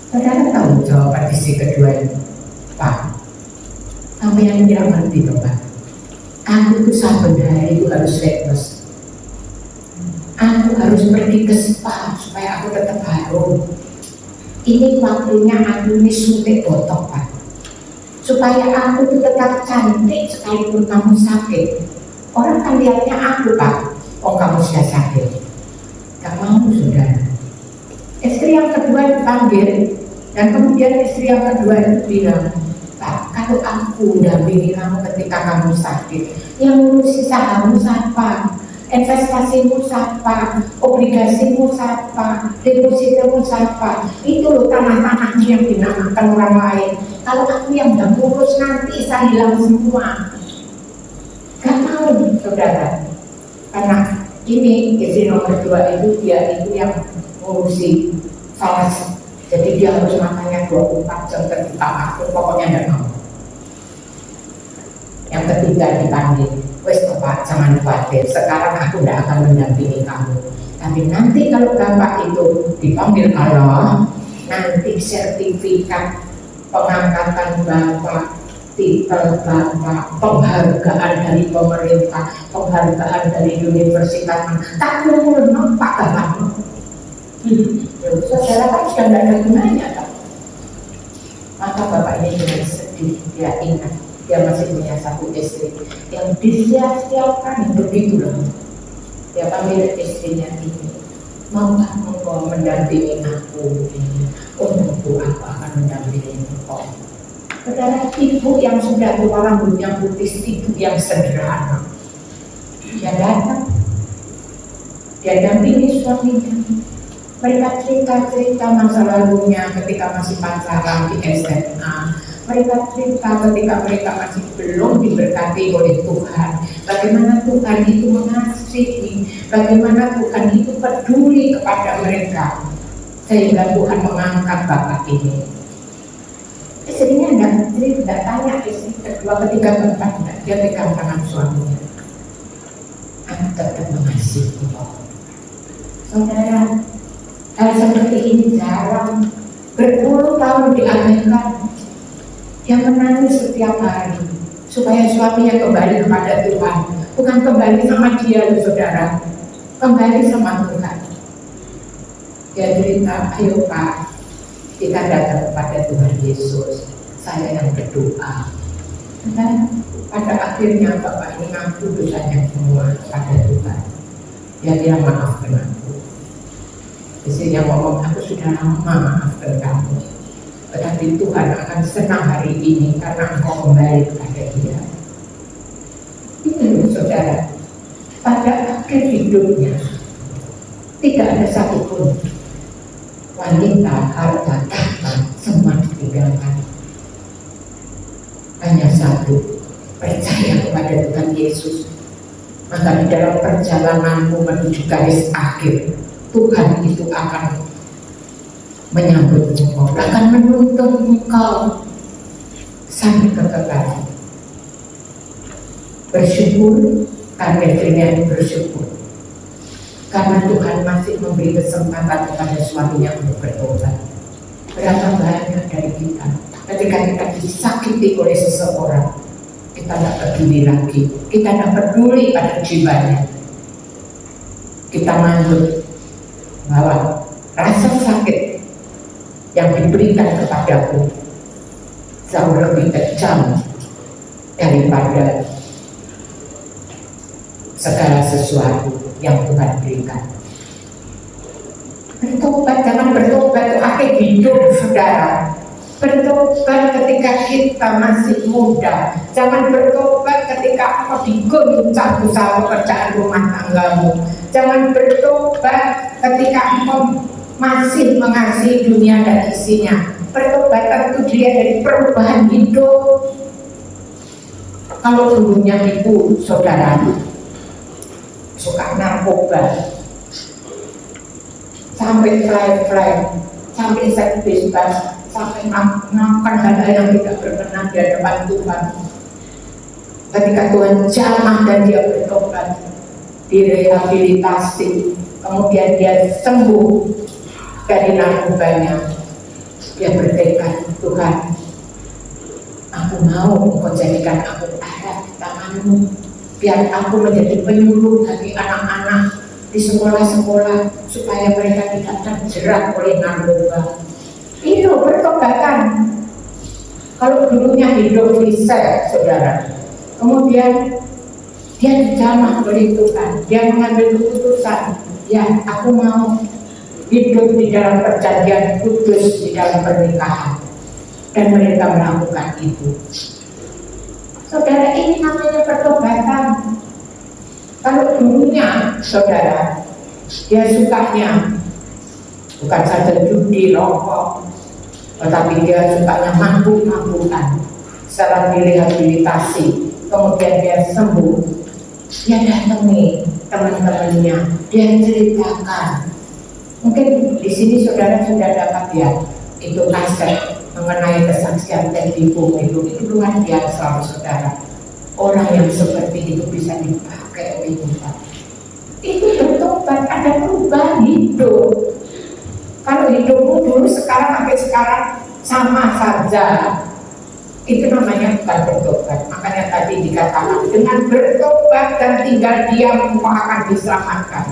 Saudara tahu jawaban istri kedua ini? Pak, kamu yang tidak ngerti loh Pak. Aku tuh saben hari itu harus fitness. Aku harus pergi ke spa supaya aku tetap harum. Ini waktunya aku ini suntik botok Pak. Supaya aku tuh tetap cantik sekalipun kamu sakit. Orang kan lihatnya aku Pak, oh kamu sudah sakit. Gak mau saudara. Istri yang kedua dipanggil dan kemudian istri yang kedua itu bilang, Pak, kalau aku dampingi kamu ketika kamu sakit, yang ngurusi sahammu siapa? Investasimu siapa? Obligasimu siapa? Depositomu siapa? Itu loh tanah-tanahmu yang dinamakan orang lain. Kalau aku yang gak ngurus nanti saya hilang semua. Gak mau saudara. Karena ini istri nomor 2 itu dia itu yang ngurusi salas, jadi dia harus makannya 24 jam ketika aku pokoknya tidak mau. Yang ketiga dipanggil, wes Bapak jangan khawatir, sekarang aku tidak akan mendampingi kamu, tapi nanti kalau Bapak itu dipanggil Allah, nanti sertifikat pengangkatan Bapak, titel Bapak, penghargaan dari pemerintah, penghargaan dari universitas, tak perlu nampak Bapak. Saudara kan sudah tidak ada gunanya kan? Maka bapak ini dengan sedih, dia ingat dia masih punya 1 istri yang disia-siakan begitu loh. Dia panggil istrinya ini, maukah engkau mendampingi aku ini? Untuk aku akan mendampingi engkau. Saudara, ibu yang sudah tua rambutnya putih itu yang sederhana. Dia datang, dia dampingi suaminya. Mereka cerita-cerita masa lalunya ketika masih pacaran di SMA. Mereka cerita ketika mereka masih belum diberkati oleh Tuhan. Bagaimana Tuhan itu mengasihi, bagaimana Tuhan itu peduli kepada mereka. Sehingga Tuhan mengangkat bapak ini. Istrinya tidak tanya istri kedua ketiga keempat, dia pegang tangan suaminya. Aku tetap mengasihi kau. Saudara, hal seperti ini jarang, berpuluh tahun diabaikan. Dia menangis setiap hari supaya suaminya kembali kepada Tuhan, bukan kembali sama dia loh saudara, kembali sama Tuhan. Dia cerita, ayo Pak, kita datang kepada Tuhan Yesus, saya yang berdoa. Dan pada akhirnya Bapak ini ngaku dosanya semua pada Tuhan. Dia bilang maafkan aku. Istrinya ngomong, aku sudah lama maafkan kamu, tetapi Tuhan akan senang hari ini karena engkau kembali kepada dia. Itu saudara, pada akhir hidupnya tidak ada satupun wanita, harta, tahta, semua ditinggalkan. Hanya satu, percaya kepada Tuhan Yesus. Maka di dalam perjalananmu menuju garis akhir, Tuhan itu akan menyambut engkau, akan menuntun engkau sampai kekekalan. bersyukur karena istrinya bersyukur karena Tuhan masih memberi kesempatan kepada suaminya untuk bertobat. Berapa banyak dari kita ketika kita disakiti oleh seseorang, kita tidak peduli lagi, kita tidak peduli pada jiwanya, kita manut bahwa rasa sakit yang diberikan kepadaku jauh lebih kejam daripada segala sesuatu yang Tuhan berikan. Bertobat, jangan bertobat akhir hidup saudara. Bertobat ketika kita masih muda. Jangan bertobat ketika engkau diguncang usaha pekerjaan rumah tanggamu. Jangan bertobat ketika engkau masih mengasihi dunia dan isinya. Pertobatan itu dilihat dari perubahan hidup. Kalau dulunya itu saudara suka narkoba, sampai fly, sampai seks bebas, sampai melakukan hal-hal yang tidak berkenan di hadapan Tuhan. Ketika Tuhan jamah dan dia bertobat, direhabilitasi, kemudian dia sembuh dari narkobanya, dia bertekad, Tuhan, aku mau Engkau jadikan aku alat tanganmu, biar aku menjadi penyuluh bagi anak-anak di sekolah-sekolah supaya mereka tidak terjerat oleh narkoba. Itu pertobatan. Kalau dulunya hidup bisa, saudara, kemudian dia dijamah oleh Tuhan, dia mengambil keputusan, ya aku mau hidup di dalam perjanjian kudus di dalam pernikahan, dan mereka melakukan itu. Saudara, ini namanya pertobatan. Kalau dulunya saudara, dia sukanya bukan saja judi, rokok, tetapi dia sukanya mabuk-mabukan. Setelah direhabilitasi, kemudian dia sembuh, dia datangi teman-temannya, dia ceritakan. Mungkin di sini saudara sudah dapat ya, itu kaset mengenai kesaksian Teddy itu luar biasa saudara. Orang yang seperti itu bisa dipakai oleh Tuhan. Itu bertobat, ada perubahan hidup. Kalau hidupmu dulu sekarang sampai sekarang sama saja, itu namanya bukan bertobat. Makanya tadi dikatakan dengan bertobat dan tinggal diam engkau akan diselamatkan.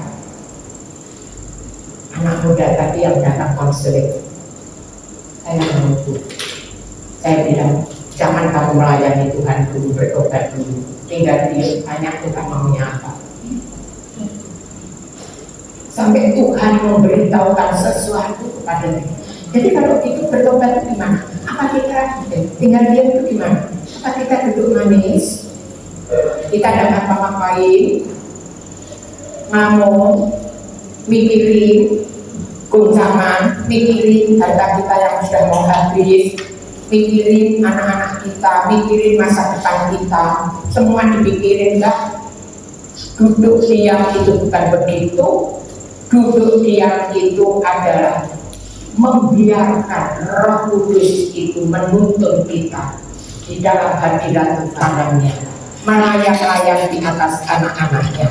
Anak muda tadi yang datang konseling, saya menunggu. Saya bilang, jangan kamu melayani Tuhan dulu, bertobat dulu. Tinggal dia tanya Tuhan maunya apa. Sampai Tuhan memberitahukan sesuatu kepada dia. Jadi kalau itu bertobat itu gimana? Apa kita tinggal dia itu gimana? Apa kita duduk manis? Kita tidak ngapa-ngapain, ngomong, mikirin guncangan, mikirin harta kita yang sudah mau habis, mikirin anak-anak kita, mikirin masa depan kita, semua dipikirin enggak? Duduk diam itu bukan begitu. Duduk diam itu adalah membiarkan Roh Kudus itu menuntun kita di dalam hadirat Tuhannya, melayang-layang di atas anak-anaknya,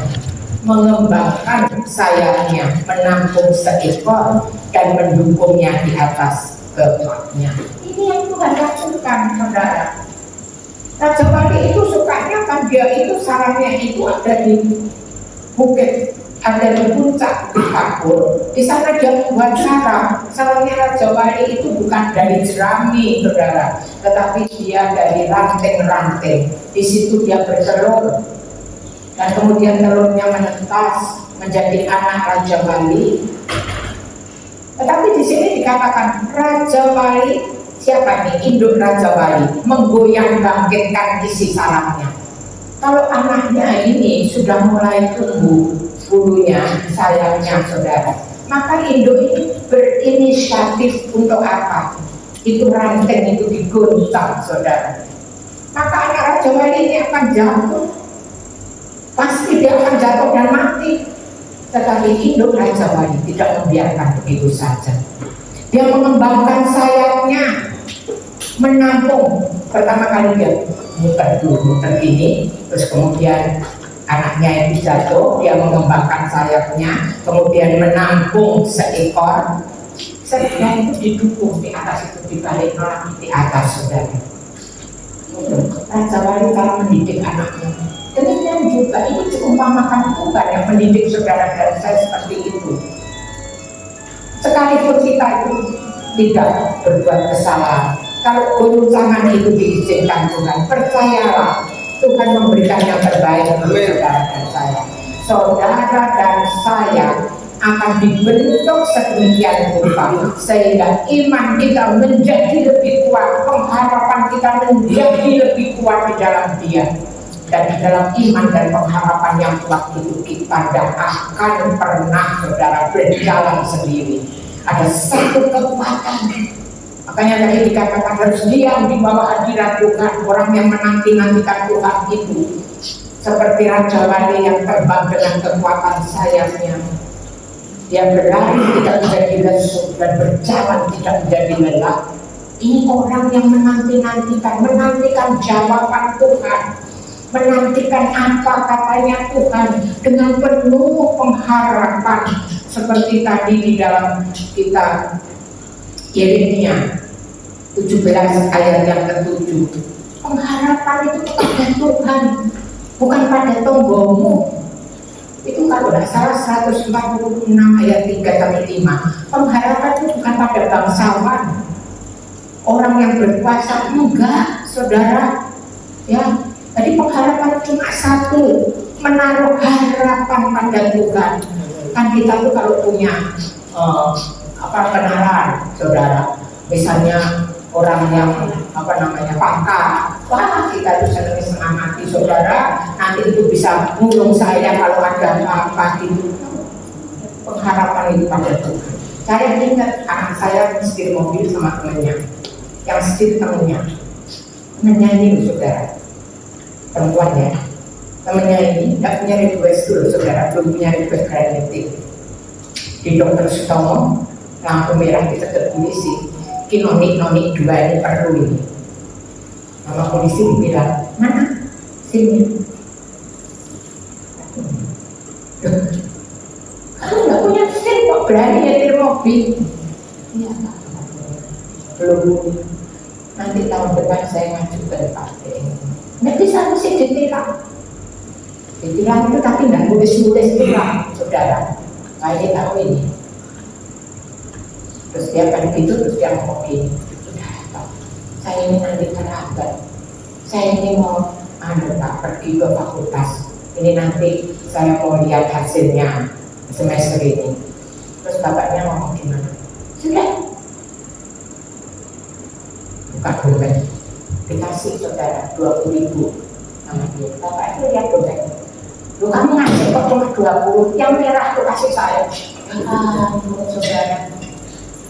mengembangkan sayapnya, menampung seekor dan mendukungnya di atas kepalanya. Ini yang Tuhan lakukan, saudara. Raja Wali itu sukanya kan dia itu sarangnya itu ada di bukit, ada di puncak di Kapur. Di sana dia buat sarang. Sarangnya Raja Wali itu bukan dari jerami, saudara, tetapi dia dari ranting-ranting. Di situ dia bertelur. Dan kemudian telurnya menetas menjadi anak Raja Wali. Tetapi di sini dikatakan Raja Wali, siapa nih? Induk Raja Wali menggoyang bangkitkan isi sarangnya. Kalau anaknya ini sudah mulai tumbuh bulunya, sayapnya, saudara, maka induk ini berinisiatif untuk apa? Itu ranting itu diguncang, saudara. Maka anak Raja Wali ini akan jatuh. Pasti dia akan jatuh dan mati. Tetapi induk Raja Wali tidak membiarkan begitu saja. Dia mengembangkan sayapnya, menampung. Pertama kali dia muter dulu, muter gini, terus kemudian anaknya itu jatuh, dia mengembangkan sayapnya, kemudian menampung seekor. Setelah itu didukung di atas itu, dibalik orang di atas, saudara. Raja Wali kalau mendidik anaknya, demikian juga ini diumpamakan Tuhan yang mendidik saudara dan saya seperti itu. Sekalipun kita itu tidak berbuat kesalahan, kalau goncangan itu diizinkan Tuhan, percayalah Tuhan memberikan yang terbaik untuk saudara dan saya. Saudara dan saya akan dibentuk sedemikian rupa sehingga iman kita menjadi lebih kuat, pengharapan kita menjadi lebih kuat di dalam Dia. Dan di dalam iman dan pengharapan yang kuat itu kita tidak akan pernah saudara berjalan sendiri. Ada satu kekuatan. Makanya tadi dikatakan harus diam di bawah hadirat Tuhan. Orang yang menanti-nantikan Tuhan itu seperti Raja Wali yang terbang dengan kekuatan sayapnya. Dia berlari tidak menjadi lesu dan berjalan tidak menjadi lelah. Ini orang yang menantikan jawaban Tuhan, menantikan apa katanya Tuhan dengan penuh pengharapan. Seperti tadi di dalam kitab Yeremia 17 ayat yang ke-7. Pengharapan itu pada Tuhan, bukan pada tonggomu. Itu kalau tidak salah 146 ayat 3-5. Pengharapan itu bukan pada bangsawan, orang yang berkuasa, enggak, saudara. Ya, jadi pengharapan cuma satu, menaruh harapan pada Tuhan. Kan kita tuh kalau punya kenalan, saudara, misalnya orang yang pakar, wah kita itu senang mati, saudara, nanti itu bisa ngulung saya kalau ada apa-apa gitu. Pengharapan itu pada Tuhan. Saya ingat anak saya setir mobil sama temannya, yang setir temannya ini saudara, perempuan ya. Temannya ini tidak punya request dulu, saudara, belum punya request kreditif. Di dokter Sutomo, lampu merah ditegur polisi, noni 2 ini perlu ini. Nama polisi bilang, mana? Sini. Kamu nggak punya SIM kok berani nyetir mobil? Iya, belum. Nanti tahun depan saya ngaju ke partai. Nggak bisa mesti ditilang. Ditilang itu tapi nggak nulis tilang, saudara. Saya tahu ini. Terus dia kan gitu, terus dia ngomong gini, saya ini nanti terlambat, saya ini mau pergi ke fakultas, ini nanti saya mau lihat hasilnya semester ini. Terus bapaknya ngomong gimana? Sudah, buka dompet, dikasih saudara 20.000 sama dia. Bapak itu lihat dompet, lu kamu ngasih kok cuma 20, yang merah tuh kasih saya. Saudara.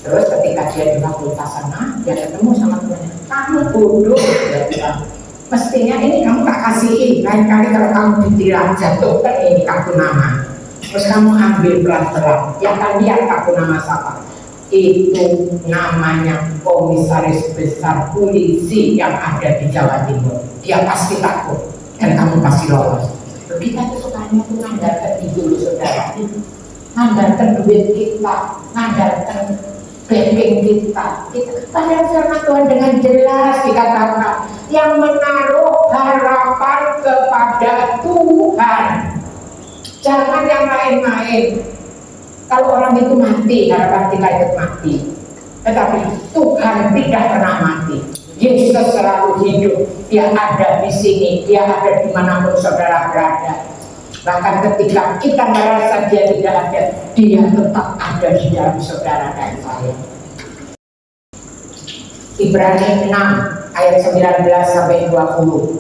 Terus ketika dia di fakultas sana, dia ketemu sama temannya. Kamu bodoh, dia bilang. Mestinya ini kamu tak kasihin. Lain kali kalau kamu ditilang jatuh kan ini kartu nama. Terus kamu ambil pelan-pelan. Yang kan lihat kartu nama siapa? Itu namanya komisaris besar polisi yang ada di Jawa Timur. Dia pasti takut dan kamu pasti lolos. Kita tuh sukanya tuh ngandalkan dulu saudara. Ngandalkan duit kita, ngandalkan backing kita. Padahal firman Tuhan dengan jelas dikatakan yang menaruh harapan kepada Tuhan, jangan yang lain-lain. Kalau orang itu mati, harapan kita itu mati. Tetapi Tuhan tidak pernah mati. Yesus selalu hidup. Dia ada di sini, dia ada dimanapun saudara berada. Bahkan ketika kita merasa dia tidak ada, dia tetap ada di dalam saudara dan saya. Ibrani 6 ayat 19 sampai 20.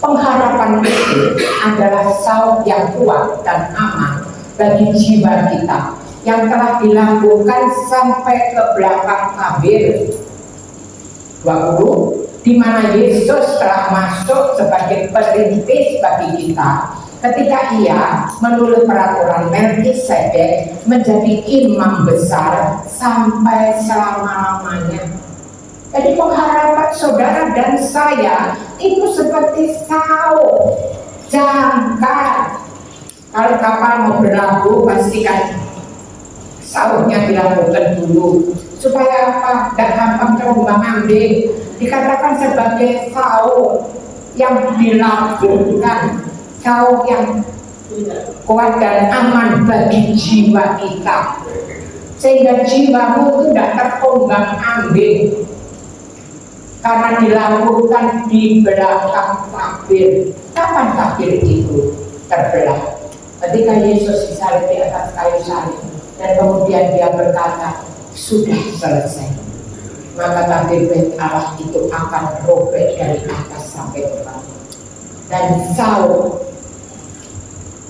Pengharapan itu adalah saut yang kuat dan aman bagi jiwa kita yang telah dilakukan sampai ke belakang tabir 20, di mana Yesus telah masuk sebagai perintis bagi kita ketika ia menurut peraturan Melkisedek menjadi imam besar sampai selama-lamanya. Jadi pengharapan saudara dan saya itu seperti Saul, jangkar. Kalau kapal mau berlabuh pastikan saurnya dilakukan dulu supaya apa? Tidak gampang terombang ambing. Dikatakan sebagai saur yang dilabuhkan, saur yang kuat dan aman bagi jiwa kita, sehingga jiwamu itu tidak terombang ambing karena dilakukan di belakang tabir. Kapan tabir itu terbelah? Ketika Yesus disalib di atas kayu salib dan kemudian dia berkata, sudah selesai. Maka tabir bait Allah itu akan robek dari atas sampai ke bawah. Dan Saul,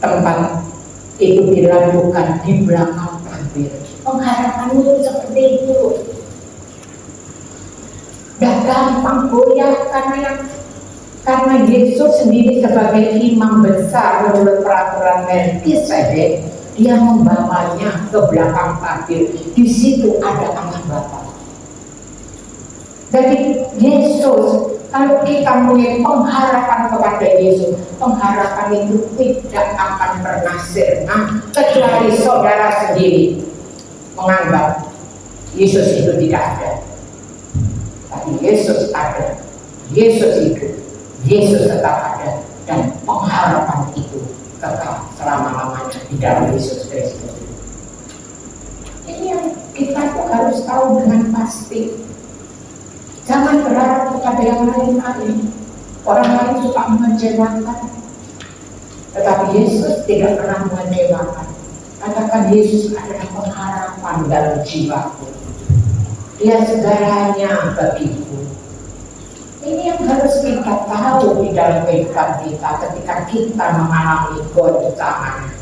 tempat itu dilakukan di belakang tabir. Pengharapan itu seperti itu. Gak gampang goyah karena Yesus sendiri sebagai imam besar menurut peraturan Melkisedek, dia membawanya ke belakang tabir. Di situ ada Allah Bapa. Jadi Yesus, kalau kita punya pengharapan kepada Yesus, pengharapan itu tidak akan pernah sirna kecuali saudara sendiri menganggap Yesus itu tidak ada. Tapi Yesus ada, Yesus hidup, Yesus tetap ada, dan pengharapan itu kekal selama-lamanya di dalam Yesus Kristus. Ini yang kita tuh harus tahu dengan pasti. Jangan berharap kepada yang lain-lain. Orang lain suka mengecewakan, tetapi Yesus tidak pernah mengecewakan. Katakan, Yesus adalah pengharapan dalam jiwaku. Dia segalanya bagiku. Ini yang harus kita tahu di dalam kehidupan kita ketika kita mengalami goncangan.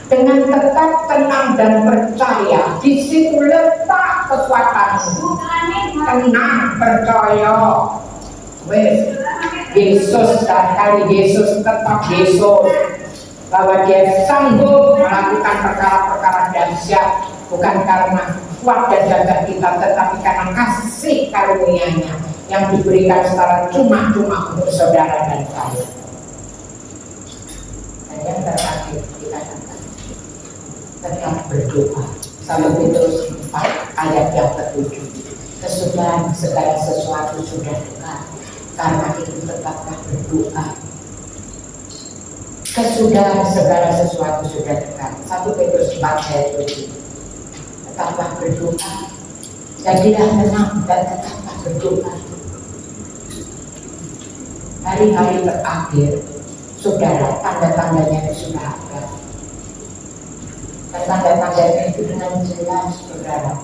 Dengan tetap tenang dan percaya, di situ letak kekuatanmu. Tenang, percaya. Yesus, sekali Yesus tetap Yesus, bahwa dia sanggup melakukan perkara-perkara dahsyat, bukan karena kuat dan gagah kita, tetapi karena kasih karunia-Nya yang diberikan secara cuma-cuma untuk saudara dan saya. Dan yang terakhir kita katakan, tetap berdoa. 1 Petrus 4 ayat yang ke-7. Kesudahan segala sesuatu sudah dekat, karena itu tetaplah berdoa. Kesudahan segala sesuatu sudah dekat. 1 Petrus 4 ayat 7. Tetaplah berdoa. Jadilah tenang dan tetaplah berdoa. Hari-hari terakhir, saudara, tanda-tandanya sudah ada. Dan tanda-tandanya itu dengan jelas, saudara.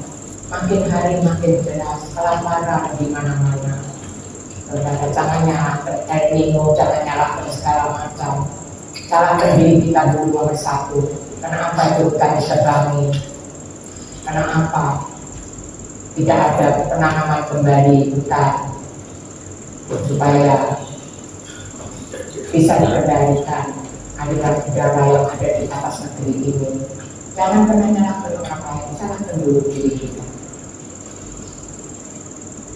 Makin hari makin jelas, kelaparan di mana-mana. Saudara, jangan nyalakan El Nino, jangan nyalakan segala macam. Salahkan diri kita dulu nomor satu. Kenapa itu bukan disebangi? Kenapa tidak ada penanaman kembali hutan supaya bisa dikendalikan aliran udara yang ada di atas negeri ini? Jangan pernah nyalakan orang lain, salahkan dulu diri kita.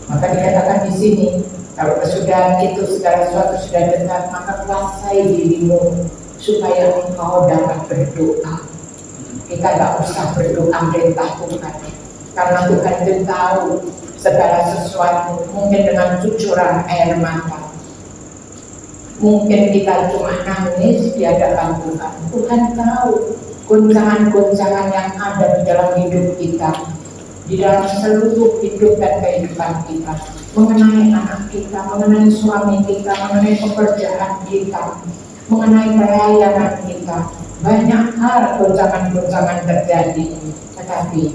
Maka dikatakan di sini, kalau kesudahan itu segala sesuatu sudah dekat, maka kuasai dirimu supaya engkau dapat berdoa. Kita tidak usah berdoa perintah Tuhan, karena Tuhan itu tahu segala sesuatu. Mungkin dengan cucuran air mata, mungkin kita cuma nangis di hadapan Tuhan. Tuhan tahu goncangan-goncangan yang ada di dalam hidup kita, di dalam seluruh hidup dan kehidupan kita, mengenai anak kita, mengenai suami kita, mengenai pekerjaan kita, mengenai pelayanan kita. Banyak hal goncangan-goncangan terjadi, tetapi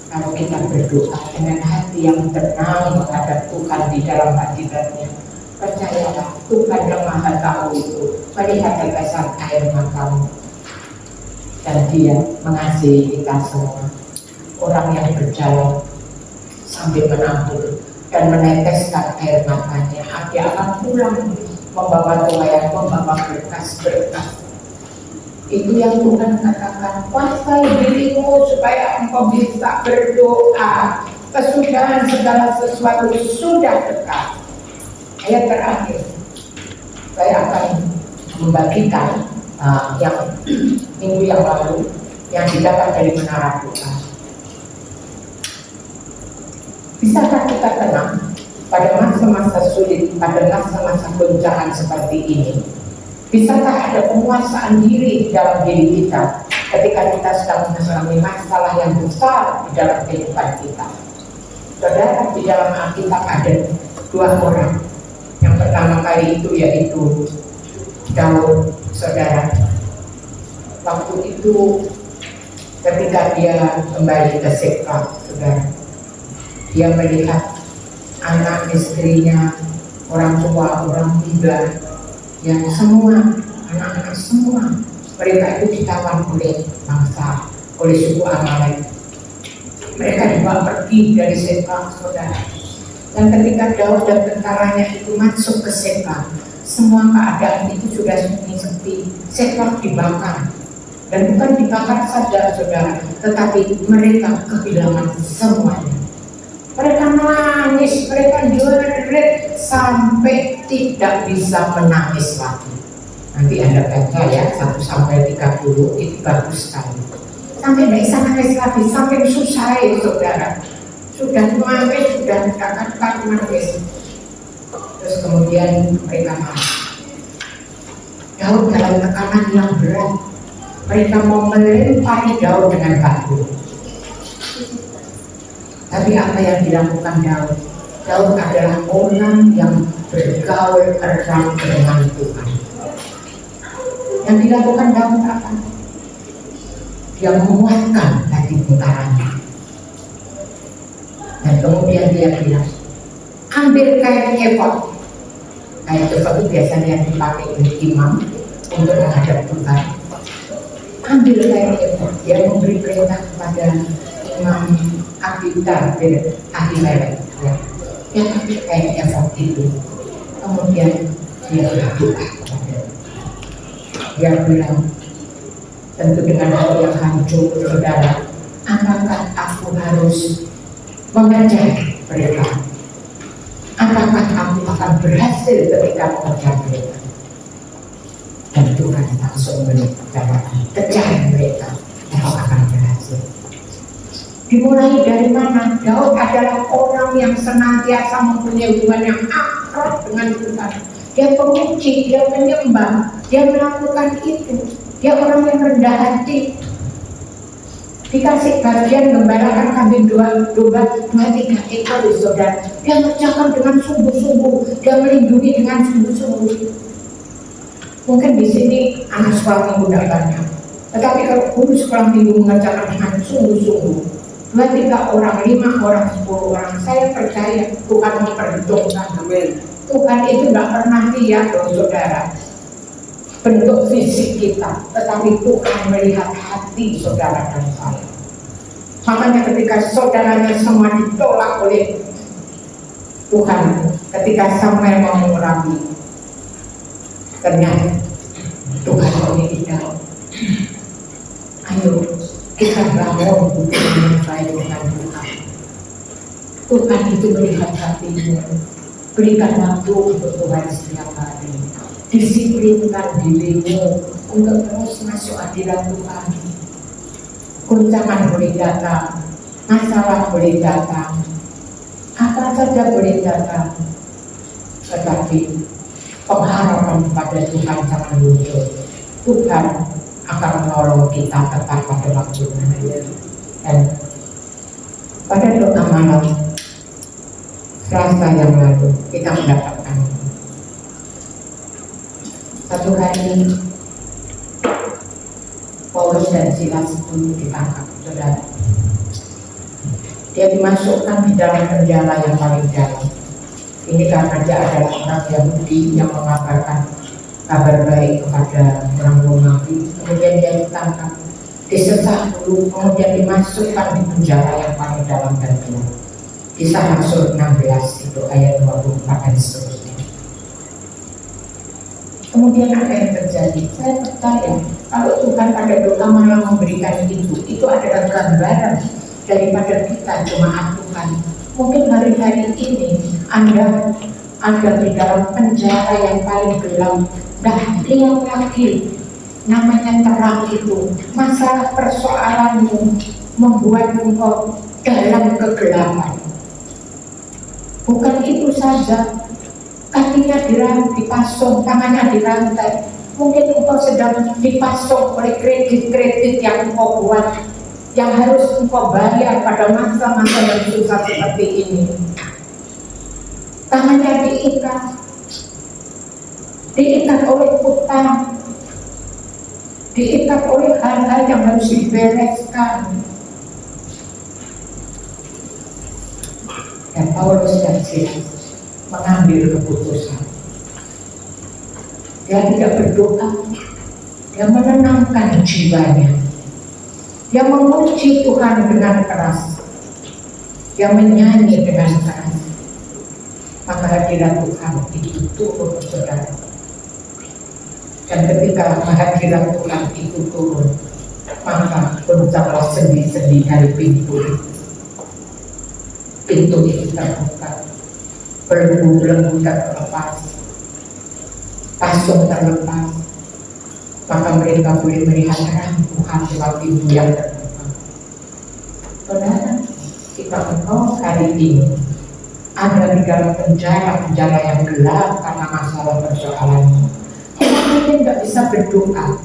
kalau kita berdoa dengan hati yang tenang menghadap Tuhan di dalam hadirat-Nya, percayalah Tuhan yang Maha Tahu itu melihat tetesan air matamu, dan Dia mengasihi kita semua. Orang yang berjalan sambil menabur dan meneteskan air matanya, dia akan pulang membawa tuayan, membawa berkas-berkas Itu yang Tuhan katakan, kuasai dirimu supaya engkau bisa berdoa. Kesudahan segala sesuatu sudah dekat. Ayat terakhir, saya akan membagikan yang minggu yang lalu yang didapat dari menara doa. Bisakah kita tenang pada masa-masa sulit, pada masa-masa goncangan seperti ini? Bisakah ada penguasaan diri dalam diri kita ketika kita sedang mengalami masalah yang besar di dalam kehidupan kita? Saudara, di dalam Alkitab ada dua orang. Yang pertama kali itu yaitu Daud, saudara. Waktu itu ketika dia kembali ke Siklag, saudara, dia melihat anak istrinya, orang tua, orang muda, yang semua anak-anak semua mereka itu ditawan oleh bangsa, oleh suku Amalek. Mereka dibawa pergi dari Siklag, saudara. Dan ketika Daud dan tentaranya itu masuk ke Siklag, semua keadaan itu sudah sepi, Siklag dibakar. Dan bukan dibakar saja, saudara, tetapi mereka kehilangan semuanya. Mereka menangis, mereka jerit sampai tidak bisa menangis lagi. Nanti Anda baca ya, 1-30 itu bagus sekali. Sampai tidak bisa nangis lagi, sampai susah ya, saudara. Sudah nangis, sudah katakan nangis. Terus kemudian mereka marah. Daud dalam tekanan yang berat. Mereka mau melempari Daud dengan batu. Tapi apa yang dilakukan Daud? Daud adalah orang yang bergaul erat dengan Tuhan. Yang dilakukan Daud apa? Dia menguatkan hati tentaranya. Dan kemudian dia bilang, ambil kain efod. Kain efod itu biasanya dipakai oleh imam untuk menghadap Tuhan. Ambil kain efod. Dia memberi perintah kepada Imam Abiatar bin Ahimelek, ya. Yang ambil kain efod itu. Kemudian dia berdoa kepada dia bilang, tentu dengan hati yang hancur, saudara, apakah aku harus mengejar mereka? Apakah aku akan berhasil ketika mengejar mereka? Dan Tuhan langsung menjawab, kejar mereka, kau akan berhasil. Dimulai dari mana? Daud adalah orang yang senantiasa mempunyai hubungan yang akrab dengan Tuhan. Dia pemuji, dia menyembah, dia melakukan itu. Dia orang yang rendah hati. Dikasih bagian gembalakan kambing dua 2-3 ekor, saudara. Dia mengerjakan dengan sungguh-sungguh, dia melindungi dengan sungguh-sungguh. Mungkin di sini anak sekolah minggu tidak banyak, tetapi kalau guru sekolah minggu mengerjakan dengan sungguh-sungguh, 2-3 orang, 5 orang, 10 orang, saya percaya Tuhan memperhitungkan. Tuhan itu tidak pernah lihat, saudara, bentuk fisik kita, tetapi Tuhan melihat hati saudara dan saya. Makanya ketika saudaranya semua ditolak oleh Tuhan, ketika Samuel mau merabi, ternyata Tuhan memilih Daud. Ayo kita bangun hubungan yang baik dengan Tuhan. Tuhan itu melihat hatimu. Berikan waktu untuk Tuhan setiap hari. Disiplinkan dirimu untuk terus masuk hadirat Tuhan. Guncangan boleh datang, masalah boleh datang, apa saja boleh datang, tetapi pengharapan kepada Tuhan jangan muncul. Tuhan akan menolong kita tepat pada waktunya. Dan pada doa malam Selasa yang lalu kita mendapatkan satu hari Paulus dan Silas itu ditangkap, saudara. Dia dimasukkan di dalam penjara yang paling dalam. Ini karena dia adalah orang Yahudi yang mengabarkan kabar baik kepada orang Romawi. Kemudian dia ditangkap, disesat dulu, kemudian dimasukkan di penjara yang paling dalam dan gelap. Kisah Rasul 16 itu ayat 24 dan seterusnya. Kemudian apa yang terjadi? Saya percaya kalau Tuhan pada doa malam memberikan itu adalah gambaran daripada kita jemaat Tuhan. Mungkin hari-hari ini Anda ada di dalam penjara yang paling gelap. Dah lihat lagi, namanya terang itu. Masalah persoalanmu membuat engkau dalam kegelapan. Bukan itu saja, kakinya dipasung, tangannya dirantai. Mungkin engkau sedang dipasung oleh kredit-kredit yang engkau buat, yang harus engkau bayar pada masa-masa yang susah seperti ini. Tangannya diikat oleh utang, diikat oleh hal-hal yang harus dibereskan. Dan Paulus dan Silas mengambil keputusan. Dia tidak berdoa, dia menenangkan jiwanya. Dia memuji Tuhan dengan keras, dia menyanyi dengan keras. Maka hadirat Tuhan itu turun, saudara. Dan ketika kehadiran Tuhan itu turun, maka goncanglah sendi-sendi dari pintu itu terbuka, belenggu terlepas, pasung terlepas, maka mereka boleh melihat terang Tuhan lewat pintu yang terbuka. Saudara, jika engkau hari ini ada di dalam penjara yang gelap karena masalah persoalanmu, engkau mungkin tidak bisa berdoa,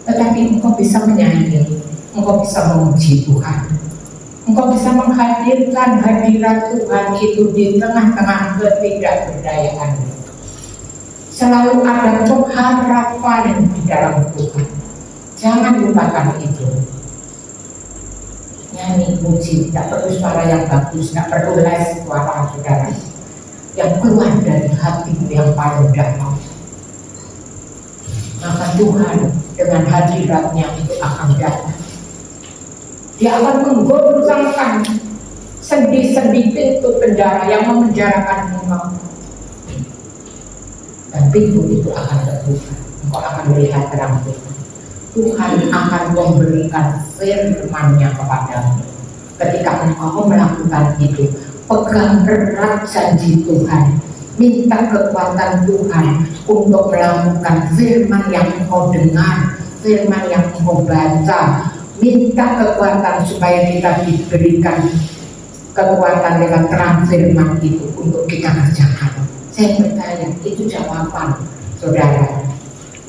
tetapi engkau bisa menyanyi, engkau bisa memuji Tuhan. Engkau bisa menghadirkan hadirat Tuhan itu di tengah-tengah ketidakberdayaan. Selalu ada pengharapan di dalam Tuhan. Jangan lupakan itu. Nyanyi, puji, tidak perlu suara yang bagus, tidak perlu les suara, saudara. Yang keluar dari hatimu yang paling dalam. Maka Tuhan dengan hadiratnya itu akan datang. Dia akan menggoncangkan sendi-sendi pintu penjara yang memenjarakan engkau. Dan pintu itu akan terbuka. Engkau akan melihat terang Tuhan. Tuhan akan memberikan firman-Nya kepadamu. Ketika engkau melakukan itu, pegang erat janji Tuhan. Minta kekuatan Tuhan untuk melakukan firman yang engkau dengar, firman yang engkau baca. Minta kekuatan supaya kita diberikan kekuatan dengan terang firman itu untuk kita kerjakan. Saya percaya itu jawaban, saudara.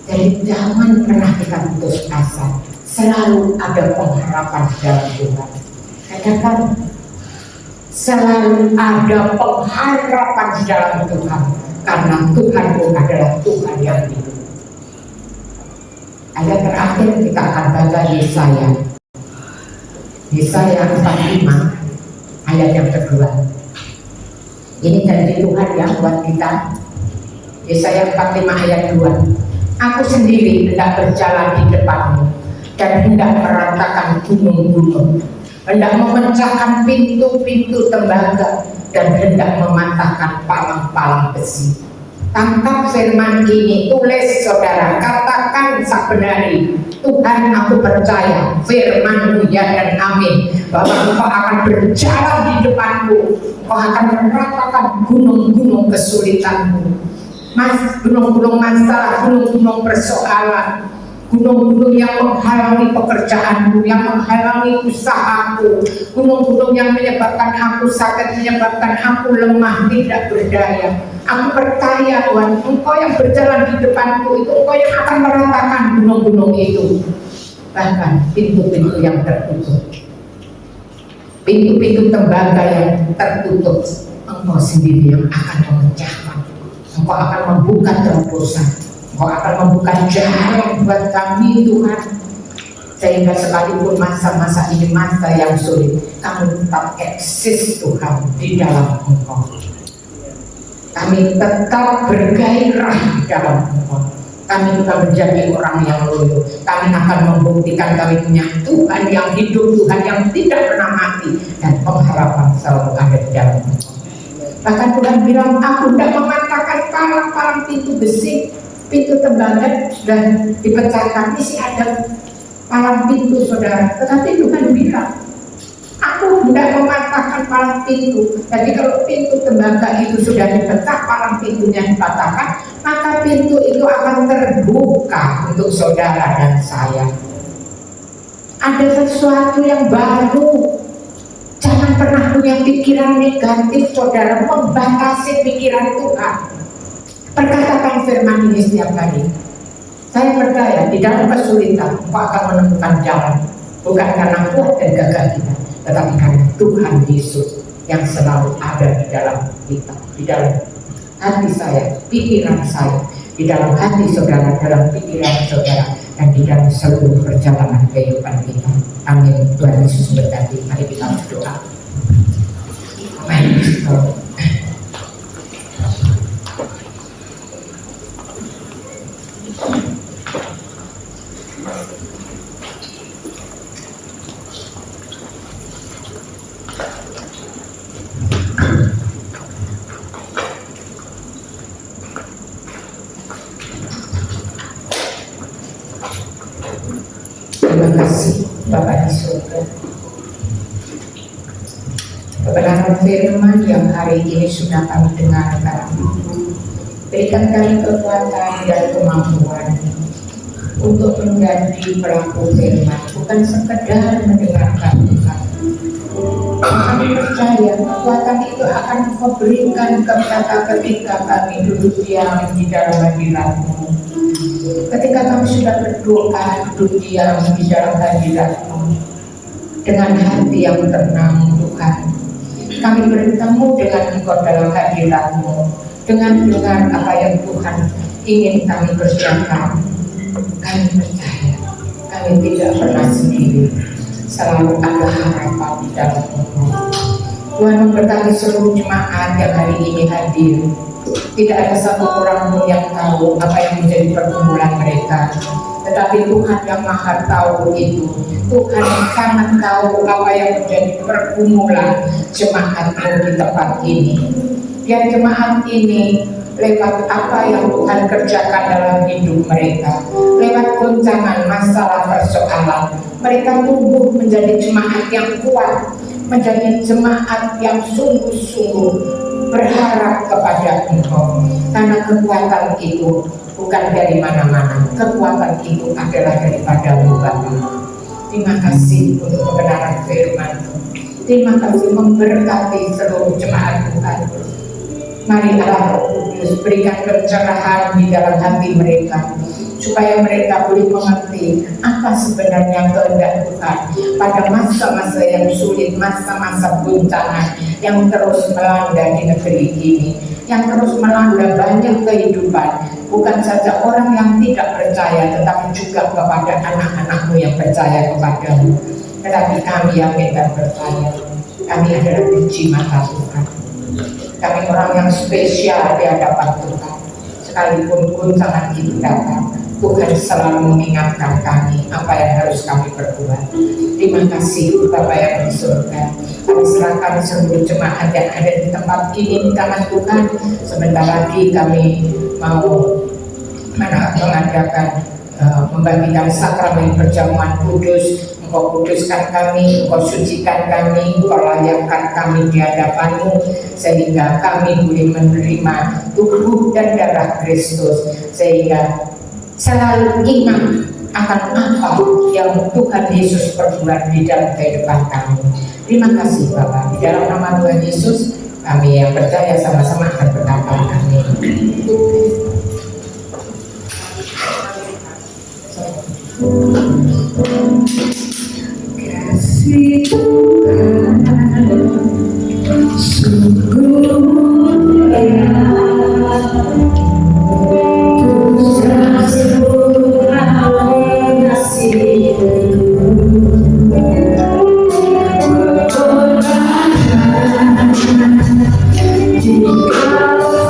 Jadi jangan pernah kita putus asa. Selalu ada pengharapan dalam Tuhan. Katakan, selalu ada pengharapan di dalam Tuhan, karena Tuhan itu adalah Tuhan yang hidup. Ayat terakhir kita akan baca Yesaya 45 ayat yang kedua. Ini janji Tuhan ya buat kita. Yesaya 45 ayat 2. Aku sendiri hendak berjalan di depanmu dan hendak meratakan gunung-gunung, hendak memecahkan pintu-pintu tembaga dan hendak mematahkan palang-palang besi. Tangkap firman ini, tulis saudara, katakan sabenari, Tuhan aku percaya firman-Mu ya dan amin, bahwa Engkau akan berjalan di depanku, Engkau akan meratakan gunung-gunung kesulitanmu, gunung-gunung masalah, gunung-gunung persoalan, gunung-gunung yang menghalangi pekerjaanku, yang menghalangi usahaku, gunung-gunung yang menyebabkan aku sakit, menyebabkan aku lemah, tidak berdaya. Aku percaya Tuhan, Engkau yang berjalan di depanku itu, Engkau yang akan meratakan gunung-gunung itu. Bahkan pintu-pintu yang tertutup, pintu-pintu tembaga yang tertutup, Engkau sendiri yang akan memecahkan. Engkau akan membuka terobosan, Engkau akan membuka jalan buat kami Tuhan, sehingga sekalipun masa-masa ini masa yang sulit, kami tetap eksis Tuhan di dalam Engkau. Kami tetap bergairah di dalam Engkau. Kami bukan menjadi orang yang loyo. Kami akan membuktikan kami punya Tuhan yang hidup, Tuhan yang tidak pernah mati, dan pengharapan selalu ada di dalam Engkau. Bahkan Tuhan bilang, aku tidak mematahkan palang-palang pintu besi. pintu tembaga sudah dipecahkan, isi ada palang pintu saudara. Tetapi Tuhan bilang, aku hendak mematahkan palang pintu. Jadi kalau pintu tembaga itu sudah dipecah, palang pintunya dipatahkan, maka pintu itu akan terbuka untuk saudara dan saya. Ada sesuatu yang baru. Jangan pernah punya pikiran negatif saudara, membatasi pikiran Tuhan. Perkatakan firman ini setiap hari. Saya percaya di dalam kesulitan Kau akan menemukan jalan. Bukan karena kuat dan gagah kita, tetapi karena Tuhan Yesus yang selalu ada di dalam kita, di dalam hati saya, pikiran saya, di dalam hati saudara, dalam pikiran saudara, dan di dalam seluruh perjalanan kehidupan kita. Amin. Tuhan Yesus berkati. Mari kita berdoa. Amin. Terima kasih Bapak di surga. Kebenaran firman yang hari ini sudah kami dengarkan, berikan kami kekuatan dan kemampuan untuk menjadi pelaku firman, bukan sekedar mendengarkan Tuhan. Kami percaya kekuatan itu akan Kau berikan ketika kami duduk diam di dalam hadirat-Mu. Ketika kami sudah berdoa, duduk diam di dalam hadirat-Mu dengan hati yang tenang Tuhan, kami bertemu dengan Engkau dalam hadirat-Mu dengan dengar apa yang Tuhan ingin kami kerjakan. Kami percaya kami tidak pernah sendiri, selalu ada harapan di dalam-Mu. Tuhan memberkati seluruh jemaat yang hari ini hadir. Tidak ada satu orang pun yang tahu apa yang menjadi pergumulan mereka, tetapi Tuhan yang Maha tahu itu. Tuhan yang sangat tahu apa yang menjadi pergumulan jemaat-Mu di tempat ini. Biar jemaat ini lewat apa yang Tuhan kerjakan dalam hidup mereka, lewat goncangan masalah persoalan, mereka tumbuh menjadi jemaat yang kuat, menjadi jemaat yang sungguh-sungguh berharap kepada Engkau, karena kekuatan itu bukan dari mana-mana, kekuatan itu adalah daripada-Mu Bapa. Terima kasih untuk kebenaran firman. Terima kasih memberkati seluruh jemaat Tuhan. Mari Allah Roh Kudus berikan pencerahan di dalam hati mereka, supaya mereka boleh mengerti apa sebenarnya kehendak Tuhan pada masa-masa yang sulit, masa-masa guncangan yang terus melanda di negeri ini, yang terus melanda banyak kehidupan, bukan saja orang yang tidak percaya, tetapi juga kepada anak-anak-Mu yang percaya kepada-Mu. Tetapi kami yang tidak percaya, kami adalah biji mata Tuhan. Kami orang yang spesial di hadapan Tuhan. Sekalipun guncangan itu datang, Tuhan selalu mengingatkan kami apa yang harus kami perbuat. Terima kasih Bapa yang di surga. Kami serahkan seluruh jemaat yang ada di tempat ini di tangan Tuhan. Sebentar lagi kami mau mengadakan membagikan sakramen perjamuan kudus. Engkau kuduskan kami, Engkau sucikan kami, Engkau layakkan kami di hadapan-Mu, sehingga kami boleh menerima tubuh dan darah Kristus, sehingga selalu ingat akan apa yang Tuhan Yesus perbuat di dalam kehidupan kami. Terima kasih Bapak, di dalam nama Tuhan Yesus kami yang percaya sama-sama akan berkata amin. Kasih Tuhan sungguh mulia, Tuhan sempurna kasih-Mu, pengorbanan di Kalvari.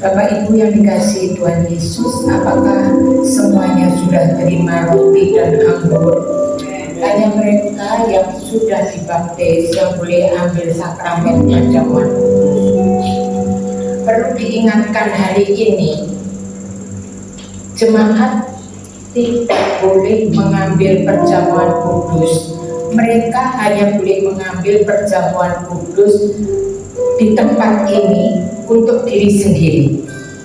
Bapak Ibu yang dikasihi Tuhan Yesus, apakah semuanya sudah terima roti dan anggur? Hanya mereka yang sudah dibaptis yang boleh ambil sakramen perjamuan. Perlu diingatkan hari ini, jemaat tidak boleh mengambil perjamuan kudus. Mereka hanya boleh mengambil perjamuan kudus di tempat ini untuk diri sendiri.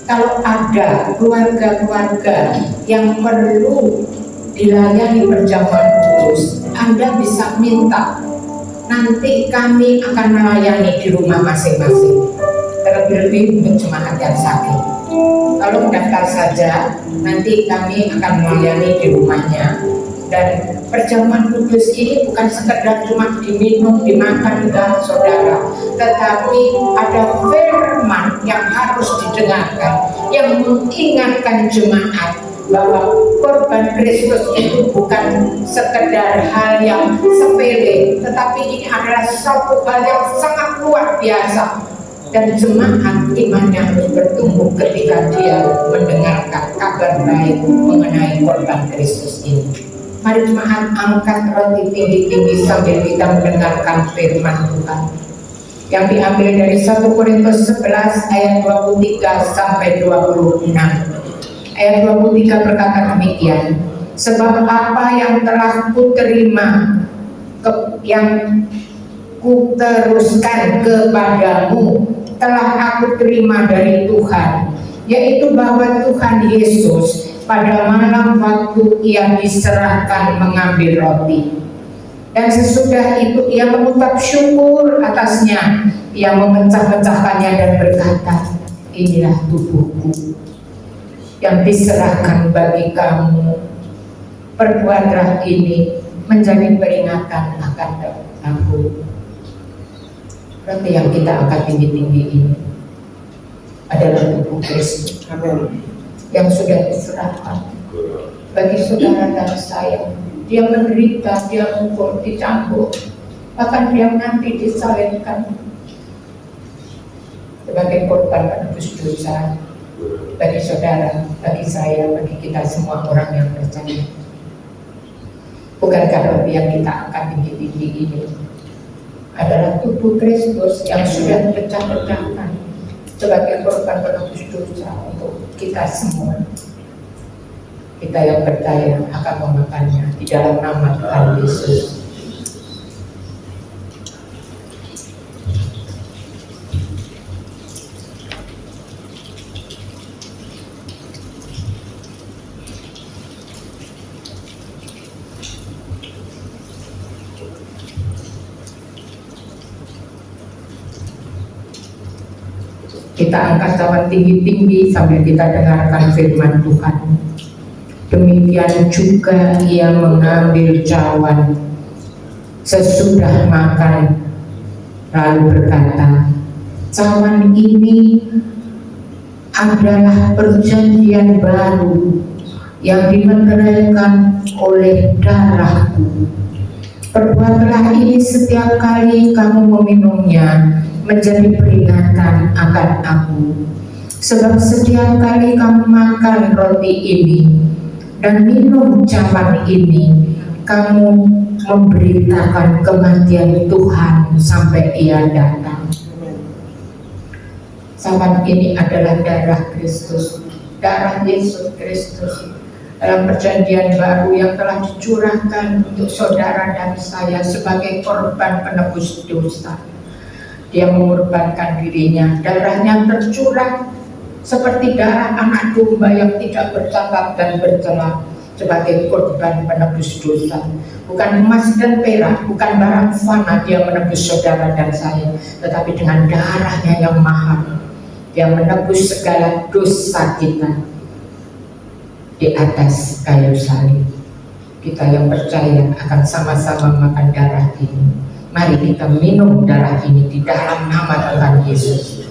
Kalau ada keluarga-keluarga yang perlu dilayani perjamuan kudus, Anda bisa minta. Nanti kami akan melayani di rumah masing-masing. Terlebih-lebih untuk jemaat yang sakit. Kalau mendaftar saja, nanti kami akan melayani di rumahnya. Dan perjamuan kudus ini bukan sekedar cuma diminum, dimakan, enggak saudara, tetapi ada firman yang harus didengarkan, yang mengingatkan jemaat bahwa korban Kristus itu bukan sekedar hal yang sepele, tetapi ini adalah suatu hal yang sangat luar biasa. Dan jemaat imannya bertumbuh ketika dia mendengarkan kabar baik mengenai korban Kristus ini. Mari jemaat angkat roti tinggi-tinggi sambil kita mendengarkan firman Tuhan yang diambil dari 1 Korintus 11 ayat 23 sampai 26. Ayat 23 berkata demikian, sebab apa yang telah kuterima, yang kuteruskan kepadamu, telah aku terima dari Tuhan, yaitu bahwa Tuhan Yesus pada malam waktu ia diserahkan mengambil roti, dan sesudah itu ia mengucap syukur atasnya, ia memecah-mecahkannya dan berkata, inilah tubuhku yang diserahkan bagi kamu, perbuatlah ini menjadi peringatan akan aku. Roti yang kita angkat tinggi-tinggi ini adalah tubuh Kristus yang sudah diserahkan bagi saudara dan saya. Dia menderita, dia mukul, dicambuk, bahkan dia nanti disalibkan sebagai korban penebus dosa bagi saudara, bagi saya, bagi kita semua orang yang percaya. Bukankah roti yang kita angkat tinggi-tinggi ini adalah tubuh Kristus yang sudah dipecah-pecahkan sebagai korban penebus dosa untuk kita semua. Kita yang percaya akan memakannya di dalam nama Tuhan Yesus. Kita angkat cawan tinggi-tinggi sambil kita dengarkan firman Tuhan. Demikian juga ia mengambil cawan sesudah makan, lalu berkata, cawan ini adalah perjanjian baru yang dimeteraikan oleh darahku. Perbuatlah ini setiap kali kamu meminumnya menjadi peringatan akan aku. Sebab setiap kali kamu makan roti ini dan minum cawan ini, kamu memberitakan kematian Tuhan sampai Ia datang. Cawan ini adalah darah Kristus, darah Yesus Kristus dalam perjanjian baru yang telah dicurahkan untuk saudara dan saya sebagai korban penebus dosa. Dia mengorbankan dirinya, darahnya tercurah seperti darah anak domba yang tidak bercakap dan bercela sebagai korban penebus dosa. Bukan emas dan perak, bukan barang fana dia menebus saudara dan saya, tetapi dengan darahnya yang mahal dia menebus segala dosa kita di atas kayu salib. Kita yang percaya akan sama-sama makan darah ini. Mari kita minum darah ini di dalam nama Tuhan Yesus.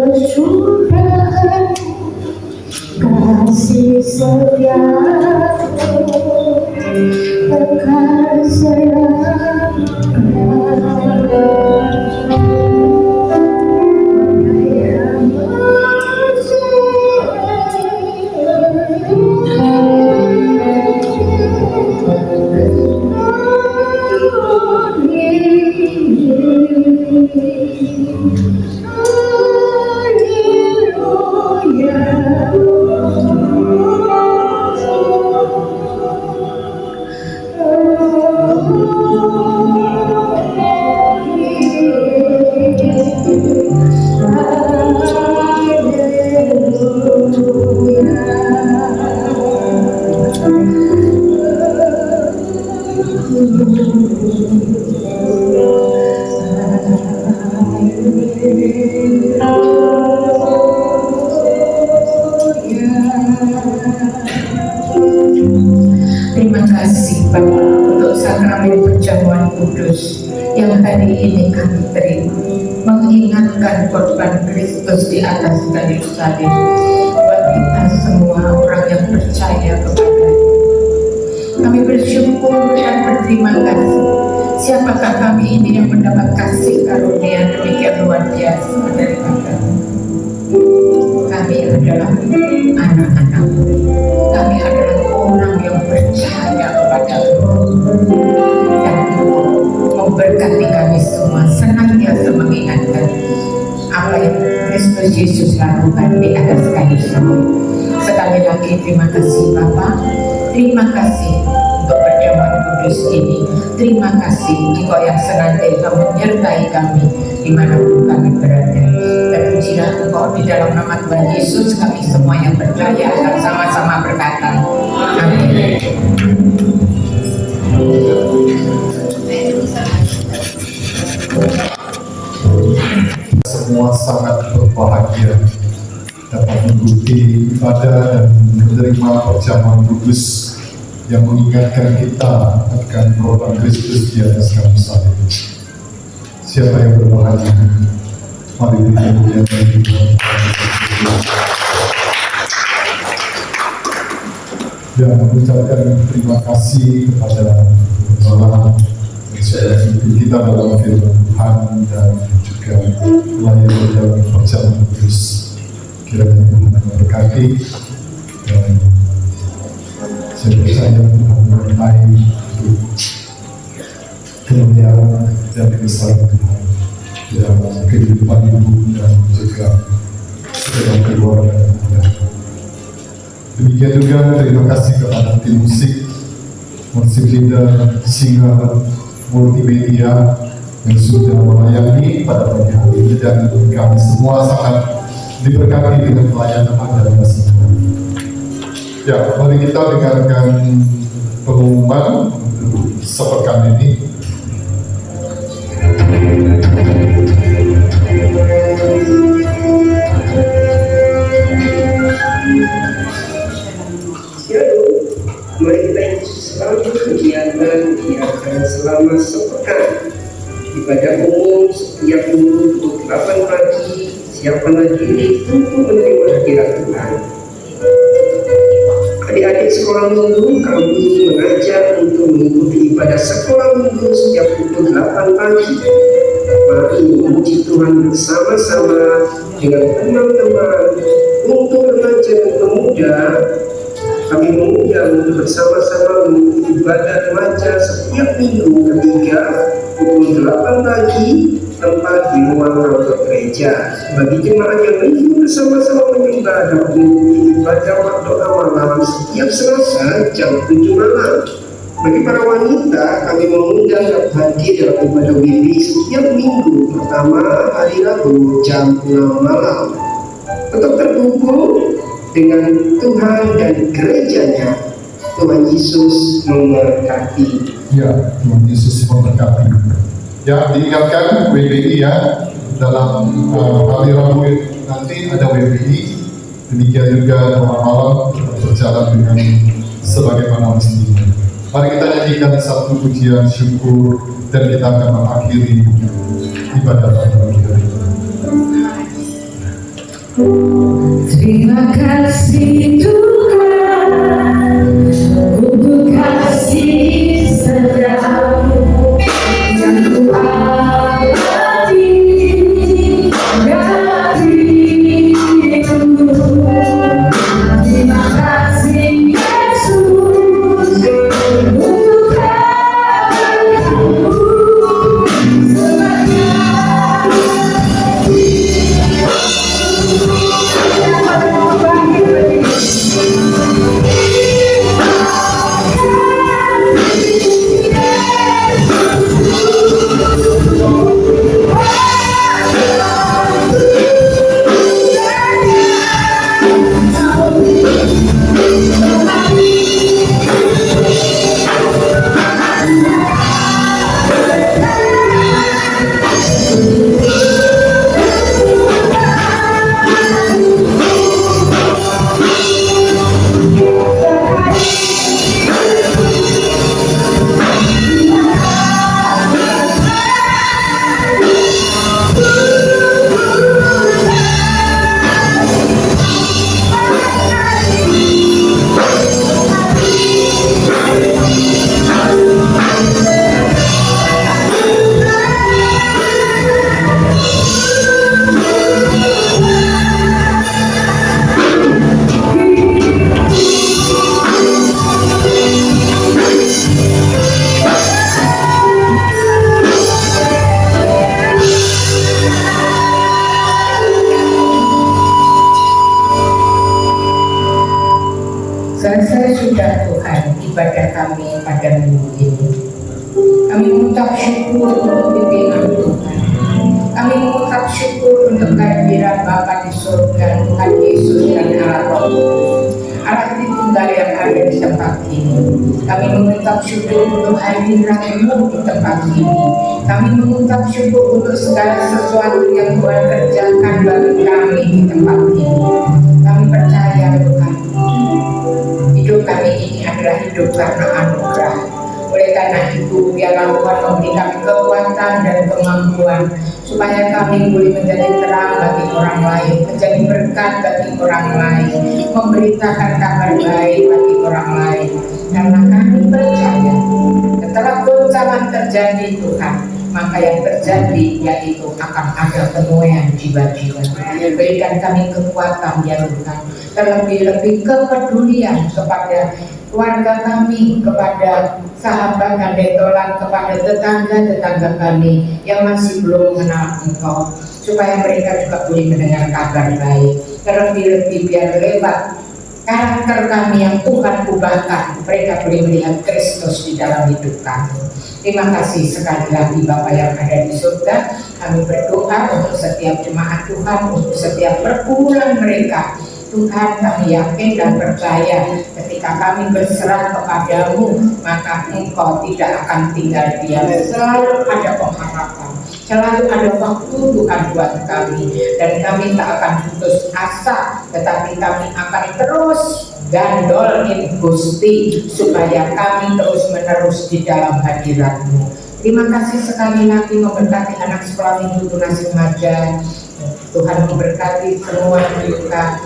Berkesudahan kasih setiamu akan Terima kasih Bapak untuk sakramen perjamuan kudus yang hari ini kami terima, mengingatkan korban Kristus di atas kayu salib buat kita semua orang yang percaya kepada-Nya. Kami bersyukur dan berterima kasih. Siapakah kami ini yang mendapat kasih karunia demikian luar biasa dari Bapa-Nya? Kami adalah anak-anak-Mu. Kami adalah orang yang percaya kepada-Mu, dan Engkau memberkati kami semua, senantiasa mengingatkan apa yang Kristus Yesus lakukan di atas kayu salib. Sekali lagi terima kasih Bapa, terima kasih untuk perjamuan kudus ini. Terima kasih Engkau yang senantiasa menyertai kami dimanapun kami berada. Terpujilah Engkau di dalam nama Tuhan Yesus. Kami semua yang percaya akan sama-sama berkata amin. Semua sangat berbahagia dapat mengikuti ibadah dan menerima perjamuan kudus yang mengingatkan kita akan korban Kristus di atas kayu salib. Siapa yang berbahagia? Mari kita memuliakan Tuhan. Dan mengucapkan terima kasih kepada Allah yang sudah memimpin kita dalam firman Tuhan dan juga melayani dalam perjalanan kudus. Kiranya Tuhan memberkati dan saya percaya Tuhan menyertai kemuliaan dan kebesaran Tuhan dalam kehidupan ibu dan juga dalam keluarga Anda. Demikian juga terima kasih kepada tim musik leader, singer, multimedia yang sudah melayani pada pagi hari ini, dan kami semua sangat diberkati dengan pelayanan Anda semua. Ya, mari kita dengarkan pengumuman untuk untuk sepekan ini. Mari kita selalu kegiatan selama sepekan. Ibadah umum setiap minggu pukul 8 pagi. Siapkanlah diri untuk menerima hadirat Tuhan. Adik-adik sekolah minggu, kami mengajak untuk mengikuti ibadah sekolah minggu setiap pukul 8 pagi. Mari memuji Tuhan bersama-sama dengan teman-teman. Untuk remaja dan pemuda, kami mengundang untuk bersama-sama mengikuti ibadah remaja setiap minggu ketiga pukul 8 pagi, tempat di ruang kantor gereja. Bagi jemaat yang ingin bersama-sama menyembah dan mengikuti ibadah doa malam setiap Selasa jam 7 malam. Bagi para wanita, kami mengundang untuk hadir dalam ibadah WIB setiap minggu pertama hari Rabu jam 6 malam. Tetap terhubung dengan Tuhan dan gerejanya. Tuhan Yesus memberkati. Ya, Tuhan Yesus memberkati. Ya, diingatkan WBI ya, dalam hari Rabu nanti ada WBI. Demikian juga doa malam tetap berjalan dengan sebagaimana mestinya. Mari kita nyanyikan satu pujian syukur dan kita akan mengakhiri ibadah kita. Terima kasih Tuhan untuk kasih setiamu yang Ku alami darimu. Terima kasih Yesus untuk kasih-Mu Selesai sudah Tuhan ibadah kami pada minggu ini. Kami mengucap syukur untuk pimpinan Tuhan. Kami mengucap syukur untuk kehadiran Bapa di surga, Tuhan Yesus dan Allah Roh Kudus, Allah Tritunggal yang ada di tempat ini. Kami mengucap syukur untuk hadirat-Mu di tempat ini. Kami mengucap syukur untuk segala sesuatu yang Tuhan kerjakan bagi kami di tempat ini. Kami percaya Tuhan, hidup kami ini adalah hidup karena anugerah. Oleh karena itu, biarlah Tuhan memberi kami kekuatan dan kemampuan supaya kami boleh menjadi terang bagi orang lain, menjadi berkat bagi orang lain, memberitakan kabar baik bagi orang lain. Karena kami percaya setelah goncangan terjadi Tuhan, maka yang terjadi yaitu akan ada penuaian jiwa-jiwa. Berikan kami kekuatan ya Tuhan, terlebih-lebih kepedulian kepada keluarga kami, kepada sahabat dan detolan, kepada tetangga-tetangga kami yang masih belum mengenal Engkau, supaya mereka juga boleh mendengar kabar baik. Terlebih-lebih biar lewat karakter kami yang Tuhan ubahkan, mereka boleh melihat Kristus di dalam hidup kami. Terima kasih sekali lagi Bapa yang ada di surga. Kami berdoa untuk setiap jemaat Tuhan, untuk setiap pergumulan mereka Tuhan, kami yakin dan percaya ketika kami berserah kepadamu, maka Engkau tidak akan tinggal diam. Selalu ada pengharapan, selalu ada waktu Tuhan buat kami, dan kami tak akan putus asa, tetapi kami akan terus gandolin Gusti supaya kami terus menerus di dalam hadirat-Mu. Terima kasih sekali lagi memberkati anak sekolah minggu tunas remaja. Tuhan memberkati semua mereka,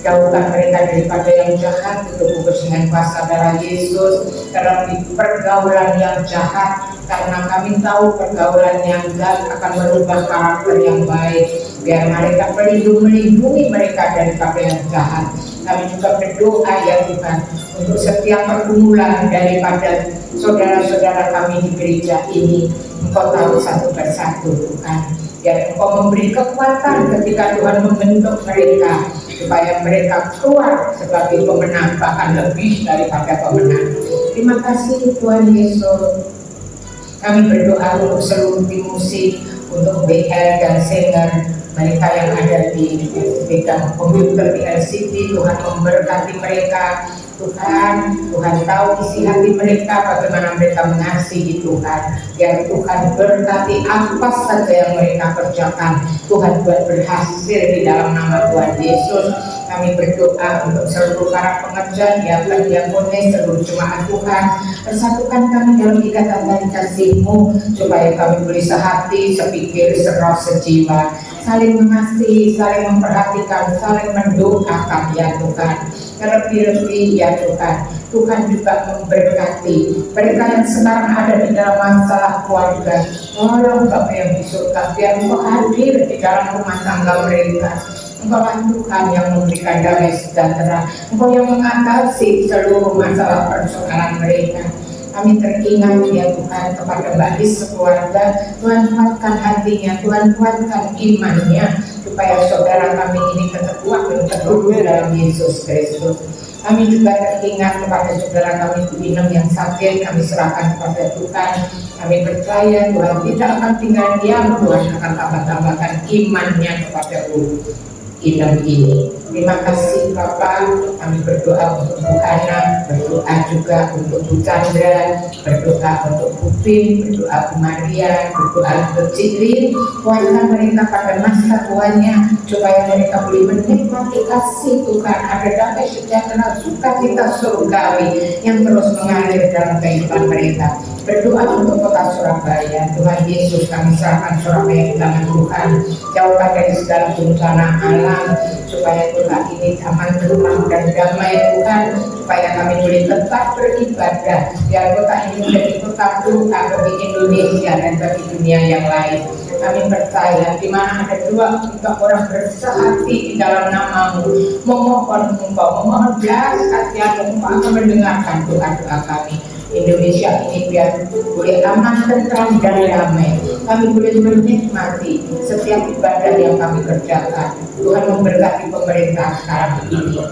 jauhkan mereka daripada yang jahat, tutup dengan kuasa darah Yesus, terlebih pergaulan yang jahat, karena kami tahu pergaulan yang jahat akan merubah karakter yang baik. Biar mereka melindungi mereka daripada yang jahat. Kami juga berdoa ya Tuhan untuk setiap pergumulan daripada saudara-saudara kami di gereja ini. Engkau tahu satu persatu Tuhan, dan Engkau memberi kekuatan ketika Tuhan membentuk mereka supaya mereka keluar sebagai pemenang, bahkan lebih daripada pemenang. Terima kasih Tuhan Yesus. Kami berdoa untuk seluruh tim musik, untuk BL dan singer, mereka yang ada di bidang komputer di LCD. Tuhan memberkati mereka. Tuhan tahu isi hati mereka, bagaimana mereka mengasihi Tuhan. Ya Tuhan, berkati apa saja yang mereka kerjakan, Tuhan buat berhasil di dalam nama Tuhan Yesus. Kami berdoa untuk seluruh para pengerja, diakon-diakonis, seluruh jemaat Tuhan. Persatukan kami dalam ikatan tali kasih-Mu, supaya kami boleh sehati, sepikir, seroh, sejiwa, saling mengasihi, saling memperhatikan, saling mendoakan ya Tuhan. Terlebih-lebih ya Tuhan, Tuhan juga memberkati mereka yang sekarang ada di dalam masalah keluarga. Tolong Bapa yang di surga, biar Engkau hadir di dalam rumah tangga mereka. Engkaulah Tuhan yang memberikan damai sejahtera, Engkau yang mengatasi seluruh masalah persoalan mereka. Kami teringat ya Tuhan kepada Mbak Lis sekeluarga. Tuhan kuatkan hatinya, Tuhan kuatkan imannya, supaya saudara kami ini tetap kuat dan teguh dalam Yesus Kristus. Kami juga teringat kepada saudara kami Bu Inem yang sakit. Kami serahkan kepada Tuhan. Kami percaya Tuhan tidak akan tinggal diam, Tuhan akan tambah-tambahkan imannya kepada Bu Inem ini. Terima kasih Bapak. Kami berdoa untuk Bu Hana, berdoa juga untuk Bu Chandra, berdoa untuk Bu Pin, berdoa Bu Maria, berdoa untuk Cikri. Kuatkan mereka pada masa tuanya, supaya mereka boleh menikmati kasih Tuhan, ada damai sejahtera, sukacita surgawi yang terus mengalir dalam kehidupan mereka. Berdoa untuk kota Surabaya. Tuhan Yesus, kami serahkan Surabaya di tangan Tuhan. Jauhkan dari segala bencana alam, supaya kota ini aman, tenang dan damai Tuhan, supaya kami boleh tetap beribadah. Biar kota ini menjadi kota doa bagi Indonesia dan bagi dunia yang lain. Kami percaya di mana ada dua tiga orang bersehati di dalam nama-Mu, memohon Engkau, memohon belas kasihan-Mu, Engkau akan mendengarkan doa-doa kami. Indonesia ini biar boleh aman, tentram dan damai. Kami boleh menikmati setiap ibadah yang kami kerjakan. Tuhan memberkati pemerintah sekarang ini,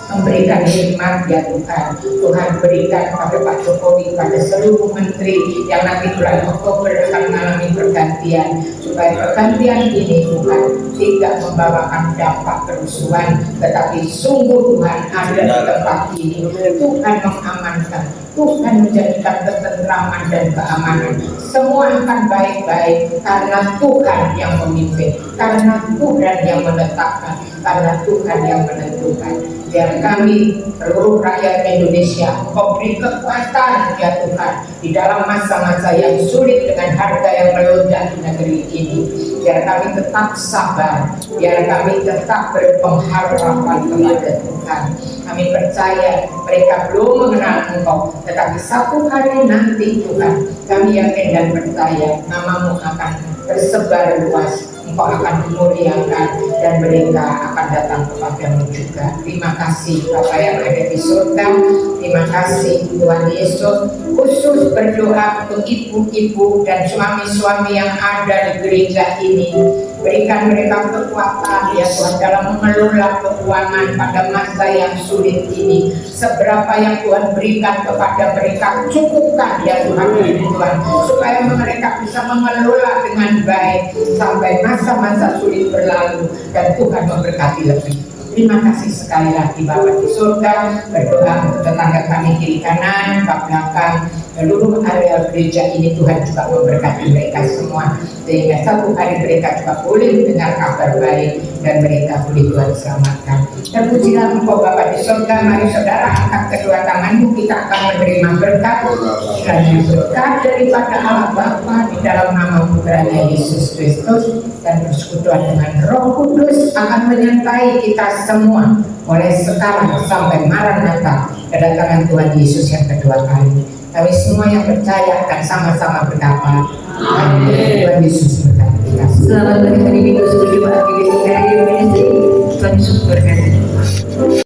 memberikan hikmat ya Tuhan. Tuhan berikan kepada Pak Jokowi, kepada seluruh menteri yang nanti bulan Oktober akan mengalami pergantian, supaya pergantian ini Tuhan tidak membawakan dampak kerusuhan, tetapi sungguh Tuhan ada di tempat ini. Tuhan mengamankan, Tuhan menjadikan ketentraman dan keamanan. Semua akan baik-baik karena Tuhan yang memimpin, karena Tuhan yang menetapkan, karena Tuhan yang menentukan. Biar kami seluruh rakyat Indonesia Engkau beri kekuatan ya Tuhan di dalam masa-masa yang sulit dengan harga yang melonjak di negeri ini. Biar kami tetap sabar, biar kami tetap berpengharapan kepada Tuhan. Kami percaya mereka belum mengenal Engkau, tetapi satu hari nanti Tuhan, kami yakin dan percaya nama-Mu akan tersebar luas. Engkau akan dimuliakan dan mereka akan datang kepada-Mu juga. Terima kasih Bapa yang ada di surga. Terima kasih Tuhan Yesus. Khusus berdoa untuk ibu-ibu dan suami-suami yang ada di gereja ini. Berikan mereka kekuatan ya Tuhan dalam mengelola keuangan pada masa yang sulit ini. Seberapa yang Tuhan berikan kepada mereka, cukupkan ya Tuhan, supaya mereka bisa mengelola dengan baik sampai masa-masa sulit berlalu dan Tuhan memberkati lebih. Terima kasih sekali lagi Bapa di surga. Berdoa untuk tetangga kami kiri kanan, bak belakang, seluruh area gereja ini Tuhan juga memberkati mereka semua, sehingga satu hari mereka juga boleh mendengar kabar baik dan mereka boleh Tuhan selamatkan. Terpujilah Engkau Bapa di surga. Mari saudara angkat kedua tanganmu, kita akan menerima berkat. Kiranya berkat daripada Allah Bapa di dalam nama Putranya Yesus Kristus dan persekutuan dengan Roh Kudus akan menyertai kita semua mulai sekarang sampai Maranatha, kedatangan Tuhan Yesus yang kedua kali. Kami semua yang percaya akan sama-sama berkata, amin. Tuhan Yesus berkati kita. Selamat hari Minggu 7 Pagi di Radio Ministry. Tuhan Yesus berkati.